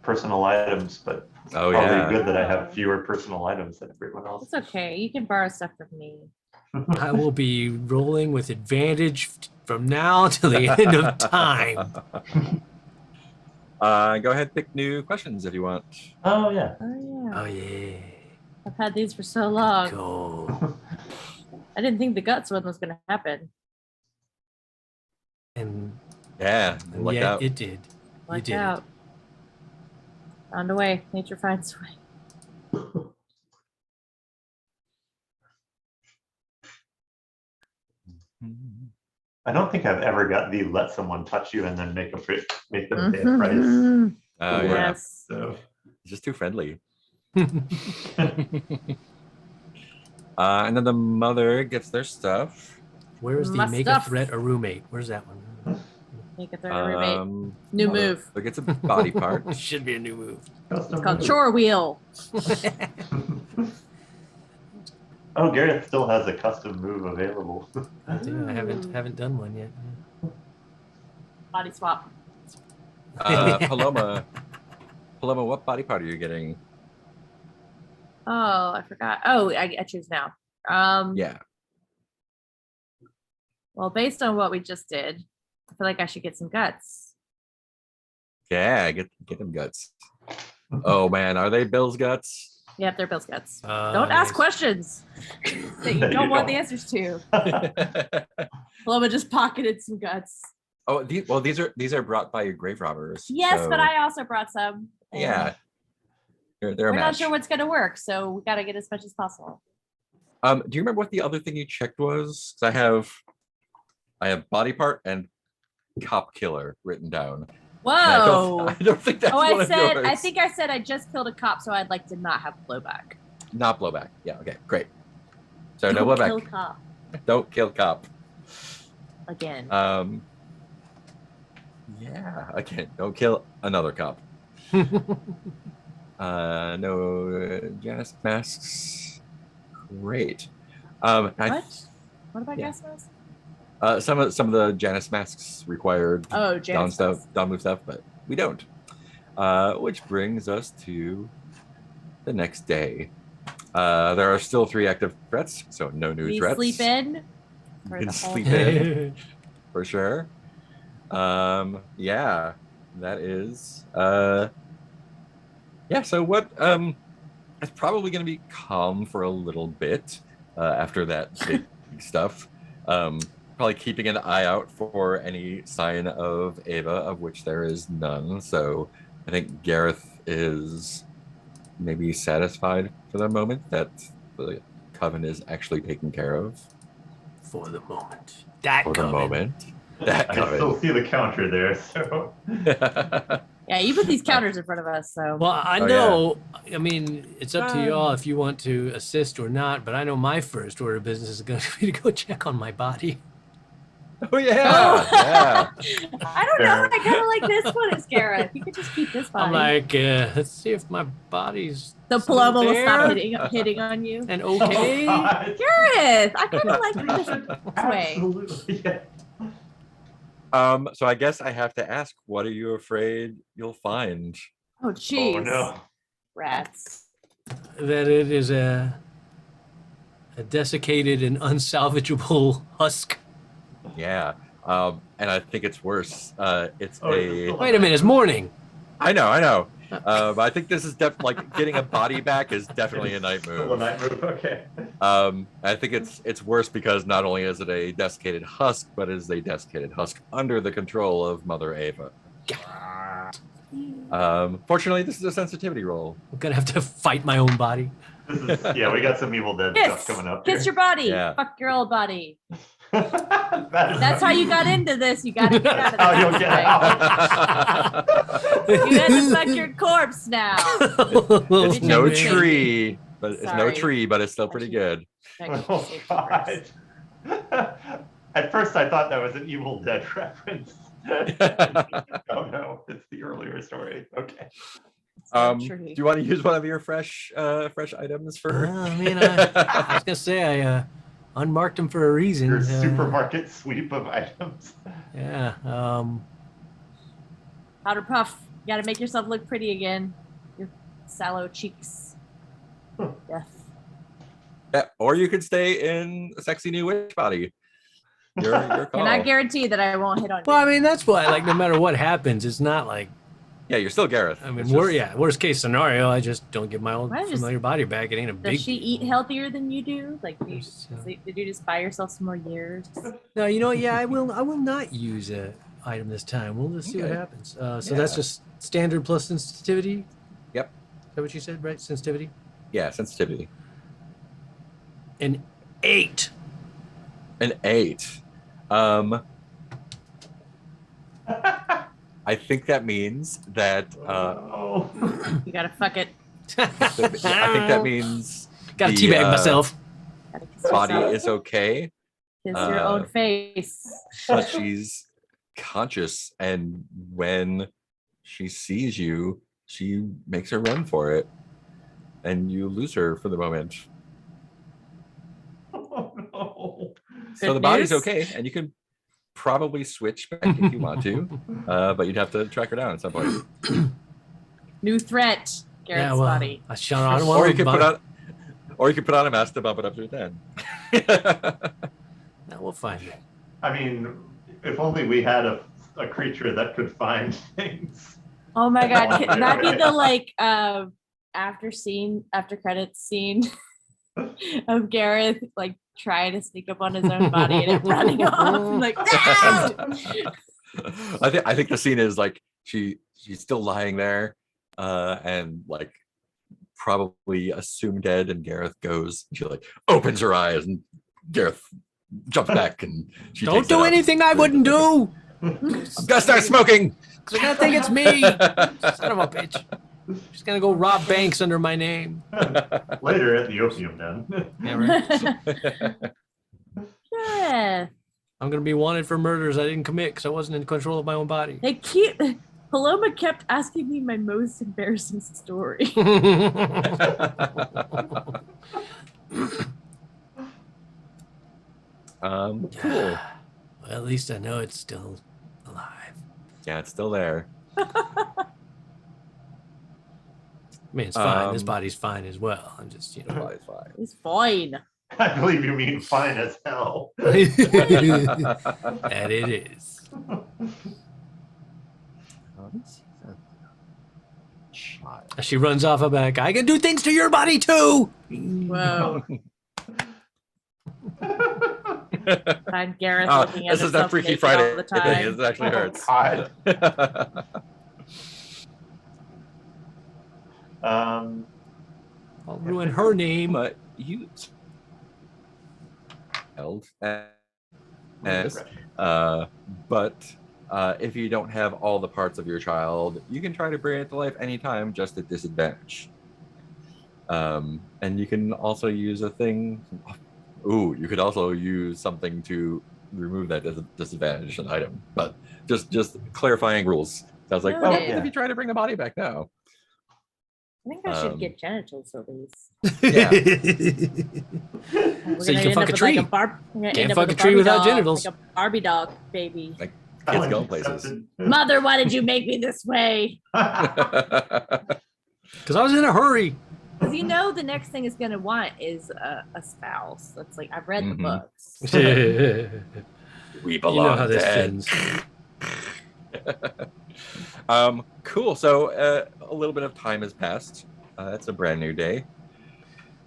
personal items, but it's Oh, probably yeah. good that I have fewer personal items than everyone else. It's okay. You can borrow stuff from me. I will be rolling with advantage from now till the end of time. Go ahead, pick new questions if you want. Oh yeah. Oh yeah. Oh yeah. I've had these for so long. Go. I didn't think the guts one was gonna happen. And, Yeah, and luck yet out. it did. Lucked did it. out. Found a way. Nature finds a way. I don't think I've ever got the let someone touch you and then make them pay a price. Mhm. Oh yeah, Yes. So it's just too friendly. And then the mother gets their stuff. Where is the My make stuff. a threat a roommate? Where's that one? Make a third roommate. New mother move. gets a body part. Should be a new move. custom It's called move. chore wheel. Oh, Gareth still has a custom move available. I do. I haven't done one yet. Body swap. Paloma, what body part are you getting? Oh, I forgot. Oh, I choose now. Yeah. Well, based on what we just did, I feel like I should get some guts. Yeah, get them guts. Oh man, are they Bill's guts? Yep, they're Bill's guts. Oh, Don't ask nice. questions that you That don't you want the don't. answers to. Paloma just pocketed some guts. Oh, these are brought by your grave robbers. Yes, so, but I also brought some. and yeah, they're a We're not match. sure what's going to work, so we got to get as much as possible. Do you remember what the other thing you checked was? 'Cause I have I have body part and cop killer written down. Whoa. I don't think that's Oh, one I of said, yours. I think I said I just killed a cop, so I'd like to not have blowback. Not blowback. Yeah, okay, great. So no Don't blowback. kill cop Don't kill cop. again. Yeah, again, don't kill another cop. No Janus masks. Great. What? What about yeah. gas masks? Some of the Janus masks required Oh, down Janus stuff, masks. down move stuff, but we don't. Which brings us to the next day. There are still 3 active threats, so no new We threats. sleep in. You for can the whole sleep day. in for sure. Yeah, that is. Yeah. So what? It's probably going to be calm for a little bit after that big stuff. Probably keeping an eye out for any sign of Ava, of which there is none. So I think Gareth is maybe satisfied for the moment that the coven is actually taken care of. For the moment. That For coven. the moment. That I still coven. see the counter there, so. Yeah, you put these counters in front of us, so. Well, I Oh, know. I mean, it's up to Um, y'all if you want to assist or not. But I know my first order of business is going to be to go check on my body. Oh yeah, yeah. I don't know. I kind of like this one, it's Gareth. You could just keep this I'm body. like, let's see if my body's The still Paloma will stop there hitting on you. and Oh, okay. God. Gareth, I kind of like this way. Absolutely. Yeah. So I guess I have to ask, what are you afraid you'll find? Oh, jeez. Oh no. Rats. That it is a desiccated and unsalvageable husk. Yeah. And I think it's worse. It's Oh, it's a. still- Wait a minute, it's morning. I know. I think this is like getting a body back is definitely a night Still a move. night move. Okay. I think it's worse because not only is it a desiccated husk, but it is a desiccated husk under the control of Mother Ava. Fortunately, this is a sensitivity roll. I'm gonna have to fight my own body. This is, yeah, we got some Evil Dead Kiss. stuff coming up. Kiss your body. Yeah. Fuck your old body. That's That's how you got into this. You got to get out of how this. you'll get out. You had to fuck your corpse now. It's no Sorry. tree, but it's no Sorry. tree, but it's still pretty good. Oh God. At first I thought that was an Evil Dead reference. Oh no, it's the earlier story. Okay. Do you want to use one of your fresh items for? I mean, I was gonna say I unmarked them for a reason. Your supermarket sweep of items. Yeah. Powder puff. You got to make yourself look pretty again. Your sallow cheeks. Huh. Yes. Yeah, or you could stay in a sexy new witch body. Your call. Can I guarantee that I won't hit on you? Well, I mean, that's why. Like, no matter what happens, it's not like. Yeah, you're still Gareth. I mean, It's just- worst case scenario, I just don't get my old Why just- familiar body back. It ain't a Does big. she eat healthier than you do? Like, did So- you just buy yourself some more years? No, you know what? Yeah, I will. I will not use a item this time. We'll just see what Okay. happens. So that's Yeah. just standard plus sensitivity. Yep. Is that what you said, right? Sensitivity. Yeah, sensitivity. An 8. An 8. I think that means that Oh. You gotta fuck it. I think that means Gotta the, teabag myself. Gotta kiss body yourself. is okay, Kiss your own face. but she's conscious, and when she sees you, she makes her run for it, and you lose her for the moment. Oh no. So Good the body's news? okay, and you can probably switch back if you want to, but you'd have to track her down at some point. New threat. Garrett's Yeah, well, body. I don't want Or to you could put on a mask to bump it up to a 10. No, we'll find it. I mean, if only we had a creature that could find things. Oh my god, Oh, can that be right. the like after credits scene of Gareth like trying to sneak up on his own body and it running off like no! I think the scene is like she's still lying there, and like probably assumed dead, and Gareth goes. She like opens her eyes, and Gareth jumps back and she Don't takes it do up. anything I wouldn't do. I'm gonna start smoking. Because they're going to think it's me. Son of a bitch. She's going to go rob banks under my name. Later at the opium den. Yeah, right. Yeah. I'm going to be wanted for murders I didn't commit because I wasn't in control of my own body. They keep Paloma kept asking me my most embarrassing story. Cool. Well, at least I know it's still alive. Yeah, it's still there. I mean, it's fine. This Um, body's fine as well. I'm just, Body's fine. It's fine. I believe you mean fine as hell. that it is. Child. She runs off a back. I can do things to your body too. Whoa. Find Gareth Oh, looking at this is that himself Freaky naked Friday all the thing. time. It actually hurts. God. I'll ruin her name. But you held as but if you don't have all the parts of your child, you can try to bring it to life anytime, just at disadvantage. And you can also use a thing. Ooh, you could also use something to remove that disadvantage an item. But just clarifying rules. Sounds like, well, Okay. if you try to bring the body back now. I think I should get genitals released. Yeah. So you can fuck a tree. Can't fuck a tree without genitals. Like a Barbie doll baby. Like kids going places. Mother, why did you make me this way? Because I was in a hurry. Because you know the next thing it's gonna want is a spouse. That's like I've read the Mhm. books. We You belong know how this dead. ends. Cool. So a little bit of time has passed. It's a brand new day.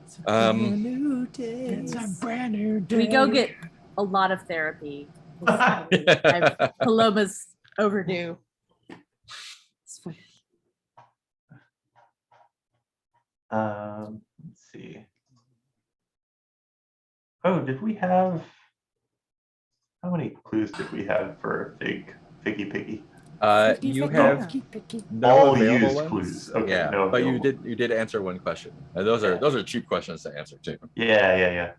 It's a brand new day. We go get a lot of therapy. Paloma's overdue. It's fine. Let's see. Oh, did we have? How many clues did we have for Figgy Piggy? You have no All available used ones. clues. Okay, Yeah, no but available. you did answer one question. And those are cheap questions to answer too. Yeah.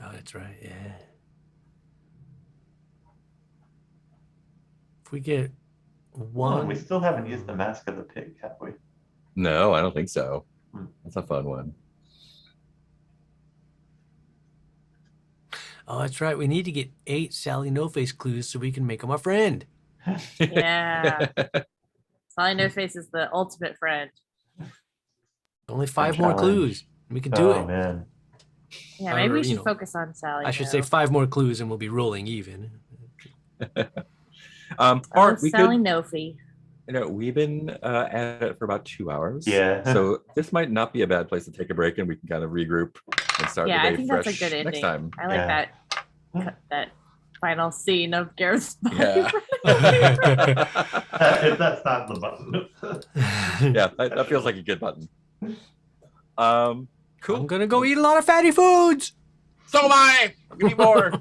Oh, that's right. Yeah. If we get Oh, one, we still haven't used the Mask of the Pig, have we? No, I don't think so. Hmm. That's a fun one. oh, that's right. We need to get 8 Sally No Face clues so we can make him a friend. Yeah. Sally No Face is the ultimate friend. Only 5 more challenge. clues. We can do Oh it. man. Yeah, maybe Or, we you should know, focus on Sally. I should now. say 5 more clues and we'll be rolling even. Oh, Or we Sally could, Nofi. we've been at it for about 2 hours. Yeah. So this might not be a bad place to take a break and we can kind of regroup and start Yeah, the I day think fresh that's a good ending. next time. I like Yeah. that final scene of Gareth's body. Yeah. If that's not the button. Yeah, that feels like a good button. Cool. I'm going to go eat a lot of fatty foods. So am I. We need more.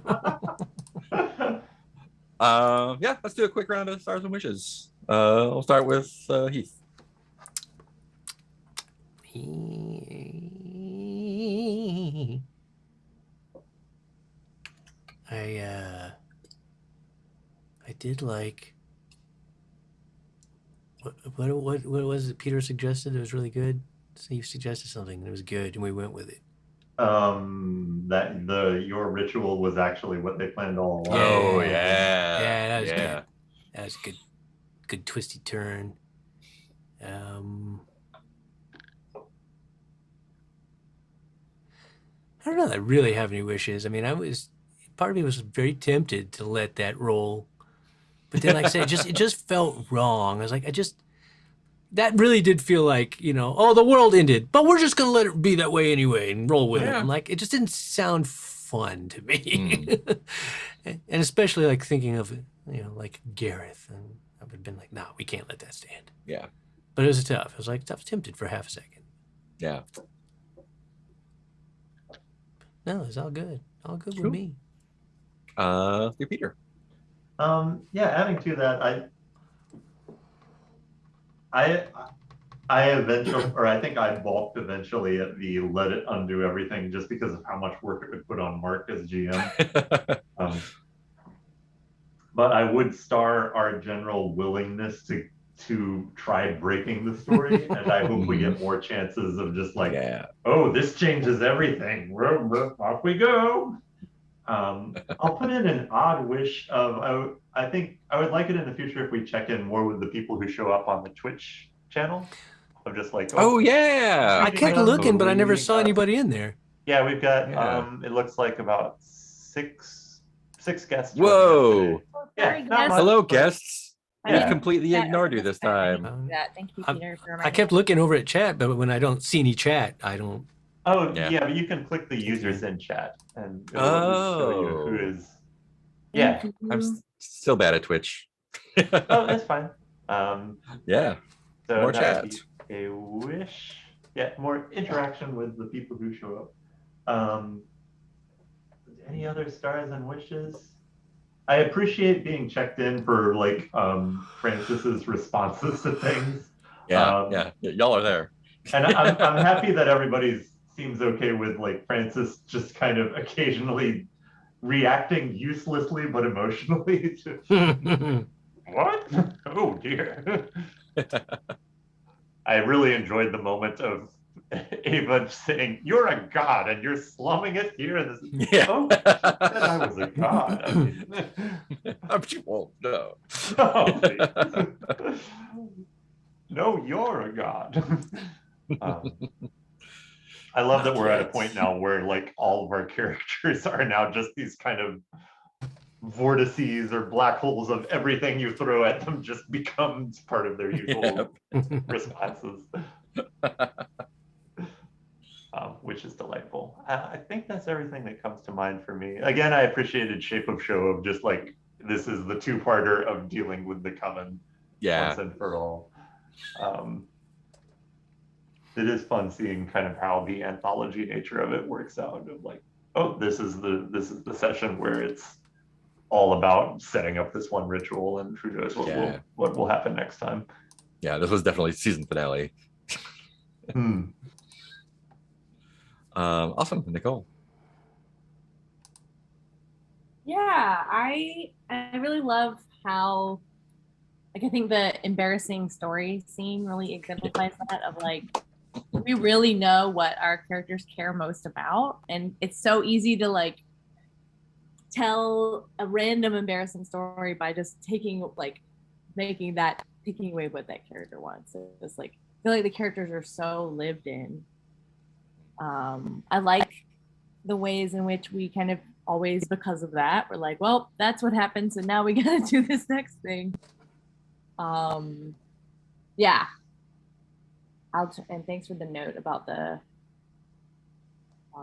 Yeah, let's do a quick round of stars and wishes. I'll start with Heath. I did like what was it Peter suggested? It was really good. So he suggested something and it was good and we went with it. That your ritual was actually what they planned all along. Oh Yeah. yeah. Yeah, that was yeah. good. That was a good twisty turn. I don't know that I really have any wishes. I mean, part of me was very tempted to let that roll. But then, like I said, it just felt wrong. I was like, that really did feel like, oh, the world ended, but we're just going to let it be that way anyway and roll with it. Yeah. I'm like, it just didn't sound fun to me. And especially like thinking of, like Gareth. And I would have been like, no, we can't let that stand. Yeah. But it was tough. I was like, I was tempted for half a second. Yeah. No, it's all good. All good Cool. with me. through Peter. Yeah, adding to that, I eventually, or I think I balked eventually at the let it undo everything just because of how much work it would put on Mark as GM. But I would star our general willingness to try breaking the story, and I hope we get more chances of just like, Yeah. oh, this changes everything. Off we go. I'll put in an odd wish of I think I would like it in the future if we check in more with the people who show up on the Twitch channel. Of just like, Oh yeah. I kept looking, but I never saw anybody in there. Yeah, we've got Yeah. it looks like about six guests. joining us Whoa. today. Sorry, Yeah, not guys. much, Hello, but- guests. I We Yeah. completely Yeah, ignored you this I didn't time. do that. Thank you, Peter, for I reminding kept looking over at chat, but when I don't see any chat, I don't. Oh Yeah. yeah, but you can click the users in chat and it'll show you who Oh. is. me. Yeah. Thank I'm you. still bad at Twitch. Oh, that's fine. Yeah. So More that would chats. be a wish. Yeah, more interaction with the people who show up. Any other stars and wishes? I appreciate being checked in for like Francis's responses to things. Yeah. Yeah. Y'all are there. And I'm happy that everybody seems okay with like Francis just kind of occasionally reacting uselessly but emotionally to what? Oh dear. I really enjoyed the moment of Ava saying, "You're a god and you're slumming it here." And this, Yeah. oh, she said I was a god. I mean, But you won't know. no, please. No, you're a god. I love that we're at a point now where like all of our characters are now just these kind of vortices or black holes of everything you throw at them just becomes part of their usual responses. Which is delightful. I think that's everything that comes to mind for me. Again, I appreciated Shape of Show of just like, this is the two-parter of dealing with the Coven once and for all. It is fun seeing kind of how the anthology nature of it works out of like, oh, this is the session where it's all about setting up this one ritual and who knows what will happen next time. Yeah, this was definitely season finale. Awesome, Nicole. Yeah, I really love how, like, I think the embarrassing story scene really exemplifies that of like, we really know what our characters care most about, and it's so easy to like tell a random embarrassing story by just taking away what that character wants. So it's like, I feel like the characters are so lived in. I like the ways in which we kind of always, because of that, we're like, well, that's what happened, so now we gotta do this next thing. Yeah. And thanks for the note about the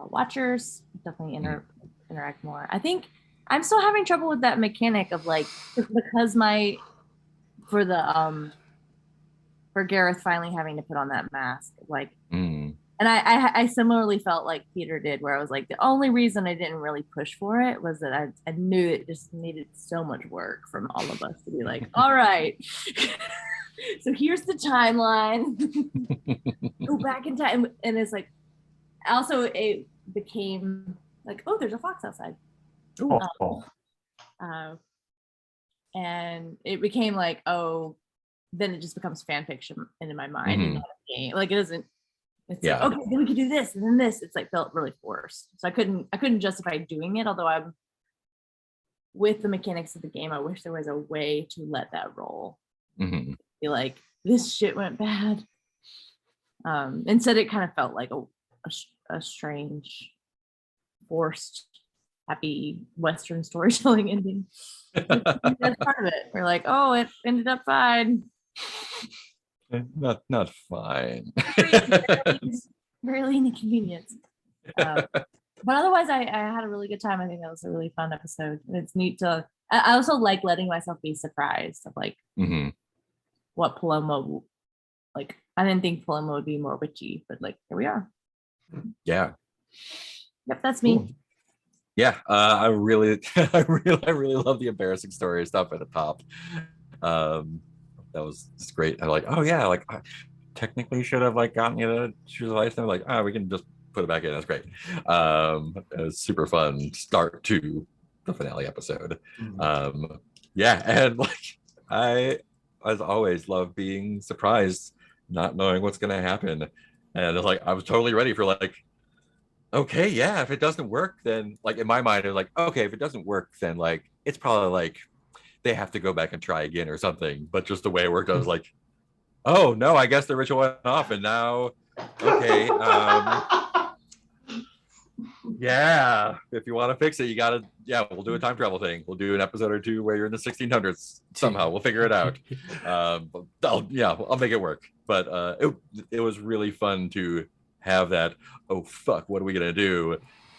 watchers. Definitely interact more. I think I'm still having trouble with that mechanic of like, because for Gareth finally having to put on that mask, like, and I similarly felt like Peter did, where I was like, the only reason I didn't really push for it was that I knew it just needed so much work from all of us to be like, all right, so here's the timeline. Go back in time. And it's like, also it became like, oh, there's a fox outside. And it became like, oh, then it just becomes fan fiction in my mind and not a game. Like, it doesn't, it's like, okay, then we could do this and then this. It's like felt really forced. So I couldn't justify doing it, although I'm with the mechanics of the game, I wish there was a way to let that roll. Be like, this shit went bad. Instead it kind of felt like a strange, forced, happy Western storytelling ending. That's part of it. We're like, oh, it ended up fine. Not fine. Barely inconvenience. But otherwise, I had a really good time. I think that was a really fun episode. And it's neat to. I also like letting myself be surprised of like what Paloma, like, I didn't think Paloma would be more witchy, but like, here we are. Yeah. Yep, that's me. Cool. Yeah, I really, I really love the embarrassing story stuff at the top. Um, that was just great. I'm like, oh yeah, like I technically should have like gotten you to choose a license. Like, we can just put it back in. That's great. It was super fun start to the finale episode. Yeah, and like I, as always, love being surprised, not knowing what's gonna happen, and it's like I was totally ready for like okay, yeah, if it doesn't work, then like in my mind, it's like, okay, if it doesn't work, then like it's probably like they have to go back and try again or something. But just the way it worked, I was like, oh no, I guess the ritual went off and now okay, yeah, if you want to fix it, you gotta we'll do a time travel thing. We'll do an episode or two where you're in the 1600s somehow. We'll figure it out. But I'll make it work. But it was really fun to have that, oh fuck, what are we gonna do,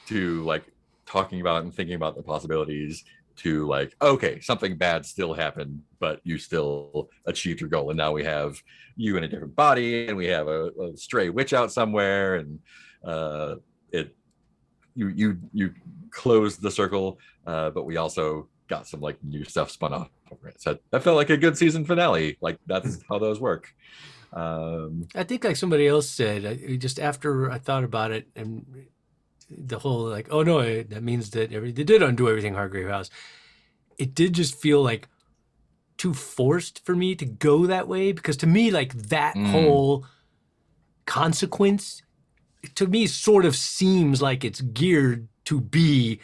to like talking about and thinking about the possibilities, to like, okay, something bad still happened, but you still achieved your goal. And now we have you in a different body and we have a stray witch out somewhere, and it you closed the circle, but we also got some like new stuff spun off over it. So that felt like a good season finale. Like that's how those work. I think like somebody else said, just after I thought about it, and the whole like, oh no, that means that they did undo everything, Hargrave House. It did just feel like too forced for me to go that way, because to me, like that whole consequence, to me, sort of seems like it's geared to be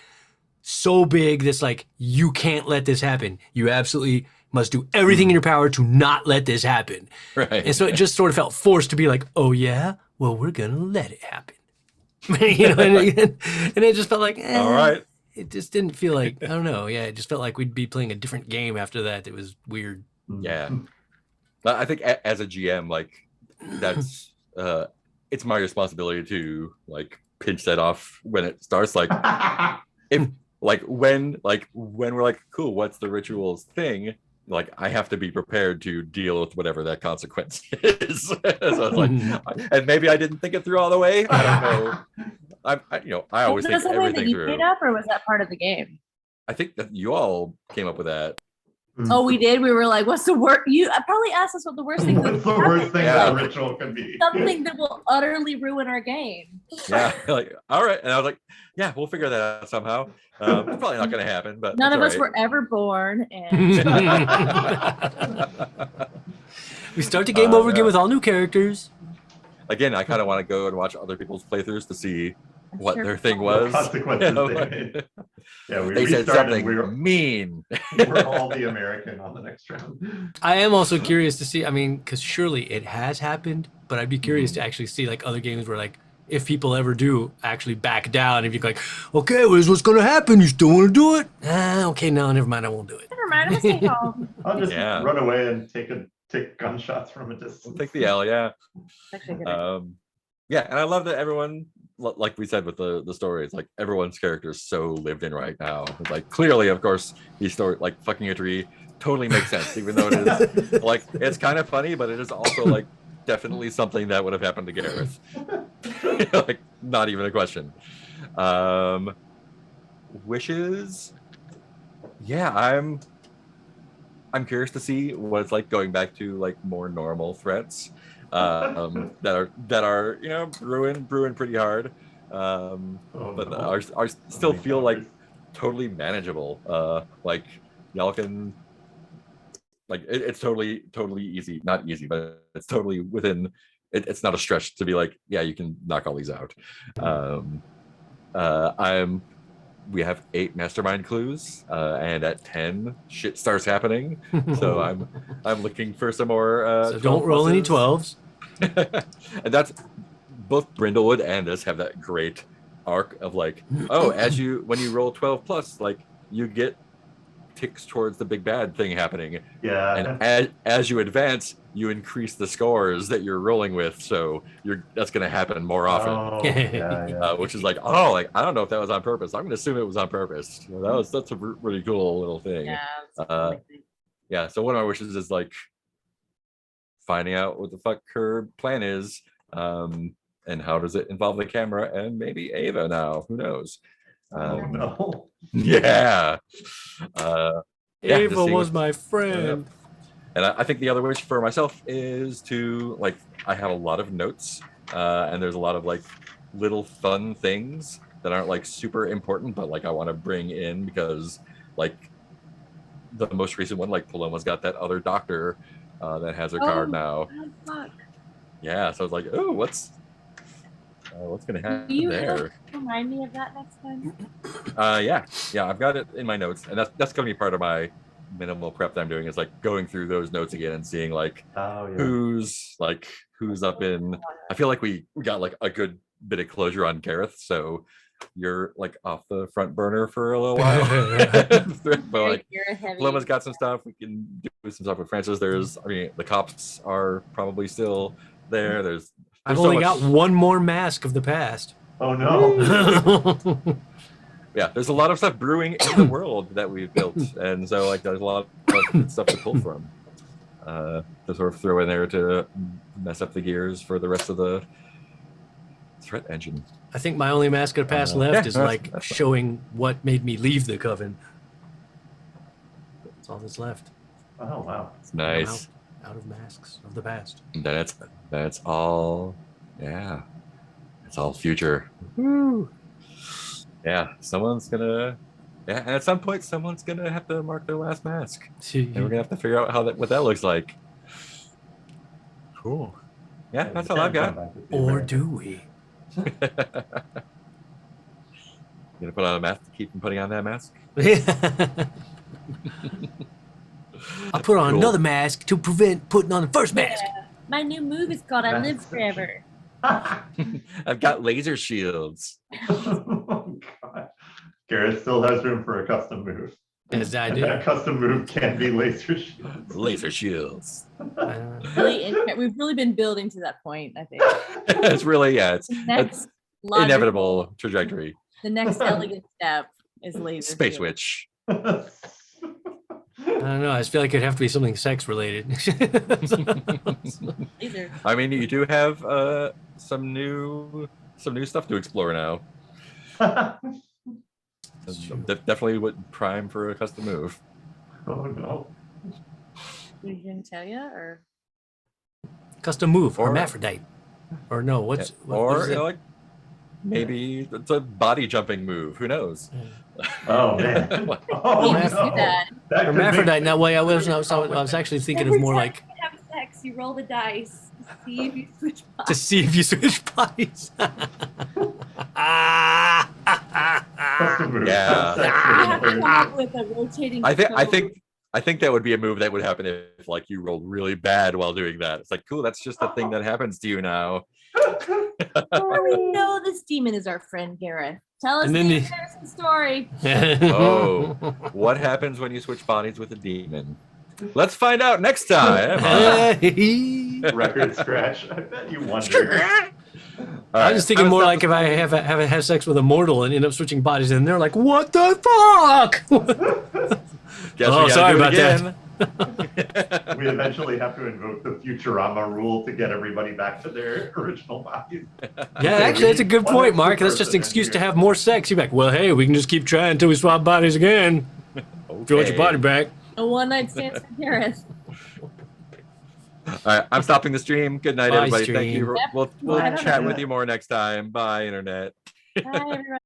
so big that's like, you can't let this happen. You absolutely must do everything in your power to not let this happen. Right. And so it just sort of felt forced to be like, oh yeah, well, we're gonna let it happen. You know, and it just felt like, all right. It just didn't feel like, I don't know. Yeah, it just felt like we'd be playing a different game after that. It was weird. Yeah. But I think as a GM, like that's it's my responsibility to like pinch that off when it starts. Like if when we're like, cool, what's the rituals thing? Like I have to be prepared to deal with whatever that consequence is. So it's like, and maybe I didn't think it through all the way. I don't know. I always think everything you through. made up, or was that part of the game? I think that you all came up with that. Oh, we did. We were like, "What's the worst?" I probably asked us what the worst thing. What's the worst thing that ritual could be? Something that will utterly ruin our game. Yeah, like all right, and I was like, "Yeah, we'll figure that out somehow." It's probably not going to happen, but none of us were ever born, and we start the game over again with all new characters. Again, I kind of want to go and watch other people's playthroughs to see what their thing was. What consequences they made. Yeah, they said something mean. We're all the American on the next round. I am also curious to see, I mean, because surely it has happened, but I'd be curious to actually see like other games where like, if people ever do actually back down, if you're like, okay, well, what's going to happen? You still want to do it? Okay, no, never mind. I won't do it. Never mind. I'm staying home. I'll just run away and take gunshots from a distance. We'll take the L, yeah. Actually, yeah, and I love that everyone, like we said with the story, it's like everyone's character is so lived in right now. It's like clearly, of course, these story like fucking a tree totally makes sense, even though it is like it's kind of funny, but it is also like definitely something that would have happened to Gareth. Like not even a question. Wishes. Yeah, I'm curious to see what it's like going back to like more normal threats that are brewing pretty hard, but are still feel like totally manageable. Like y'all can like it's totally easy, not easy, but it's totally within. It's not a stretch to be like, yeah, you can knock all these out. We have 8 mastermind clues, and at 10 shit starts happening. So I'm looking for some more. So don't roll any 12s. And that's both Brindlewood and this have that great arc of like, oh, when you roll 12 plus, like you get ticks towards the big bad thing happening. Yeah. And as you advance, you increase the scores that you're rolling with, so that's going to happen more often. Oh, yeah. Which is like, oh, like I don't know if that was on purpose. I'm going to assume it was on purpose. That's a really cool little thing. Yeah. Yeah. So one of my wishes is like finding out what the fuck her plan is, and how does it involve the camera and maybe Ava now? Who knows? Oh Um, no. yeah. Yeah, just Ava seeing was what- my friend. And I think the other wish for myself is to like I have a lot of notes, and there's a lot of like little fun things that aren't like super important, but like I want to bring in because like the most recent one, like Paloma's got that other doctor that has her card now. Oh, fuck. Yeah, so I was like, oh, what's gonna Do happen you there? remind me of that next time? Yeah, I've got it in my notes, and that's gonna be part of my minimal prep that I'm doing is like going through those notes again and seeing like Oh yeah. who's up in. I feel like we got like a good bit of closure on Gareth, so you're like off the front burner for a little while. But like You're heavy. Paloma's got some stuff. We can do some stuff with Francis. I mean, the cops are probably still there. There's I've so only much- got one more mask of the past. Oh no. yeah, there's a lot of stuff brewing in the world that we've built, and so like there's a lot of stuff to pull from to sort of throw in there to mess up the gears for the rest of the threat engine. I think my only mask of the past left yeah, is that's- like that's fine. showing what made me leave the coven. That's all that's left. Oh wow. It's nice. Out of masks of the past. That's all. Yeah, it's all future. Yeah, someone's gonna. Yeah, and at some point, someone's gonna have to mark their last mask, and we're gonna have to figure out what that looks like. Cool. Yeah, that's all I've got. Or do we? You gonna put on a mask to keep from putting on that mask? I'll put on Cool. another mask to prevent putting on the first mask. My new move is called I Live That's- Forever. I've got laser shields. Oh, God. Garrett still has room for a custom move. As I And do. that custom move can be laser shields. Laser shields. We've really been building to that point, I think. It's really it's The next inevitable trajectory. The next elegant step is laser. Space shield. witch. I don't know. I just feel like it'd have to be something sex related. Laser. I mean, you do have some new stuff to explore now. Definitely would prime for a custom move. Oh no. We didn't tell you, or Custom move, Or- hermaphrodite. Or no, what Or is you it? know, like maybe it's a body jumping move. Who knows? Oh man. What? Oh, you no. see that. That could make- Hermaphrodite. Now, wait, I was actually thinking of more like you have sex, you roll the dice to see if you switch to bodies. see if you switch bodies. Custom move. Yeah. That's You have to actually come up with a rotating. I think that would be a move that would happen if like you rolled really bad while doing that. It's like, cool, that's just a thing that happens to you now. We know this demon is our friend Gareth. Tell us And the then embarrassing story. Oh. What happens when you switch bodies with a demon? Let's find out next time. Record scratch. I bet you wonder. All I right, was just thinking more like if I have sex with a mortal and end up switching bodies, and they're like, "What the fuck?" Guess Oh, we gotta sorry do about it that. again. We eventually have to invoke the Futurama rule to get everybody back to their original bodies. Yeah, actually, that's a good One point, extra Mark. That's just an person in excuse to here. have more sex. You're like, well, hey, we can just keep trying until we swap bodies again. If you want your body back. A one-night stand for Gareth. All right, I'm stopping the stream. Good night, Bye, everybody. Thank stream. you. Yep. We'll Bye. chat with you more next time. Bye, internet. Bye, everyone.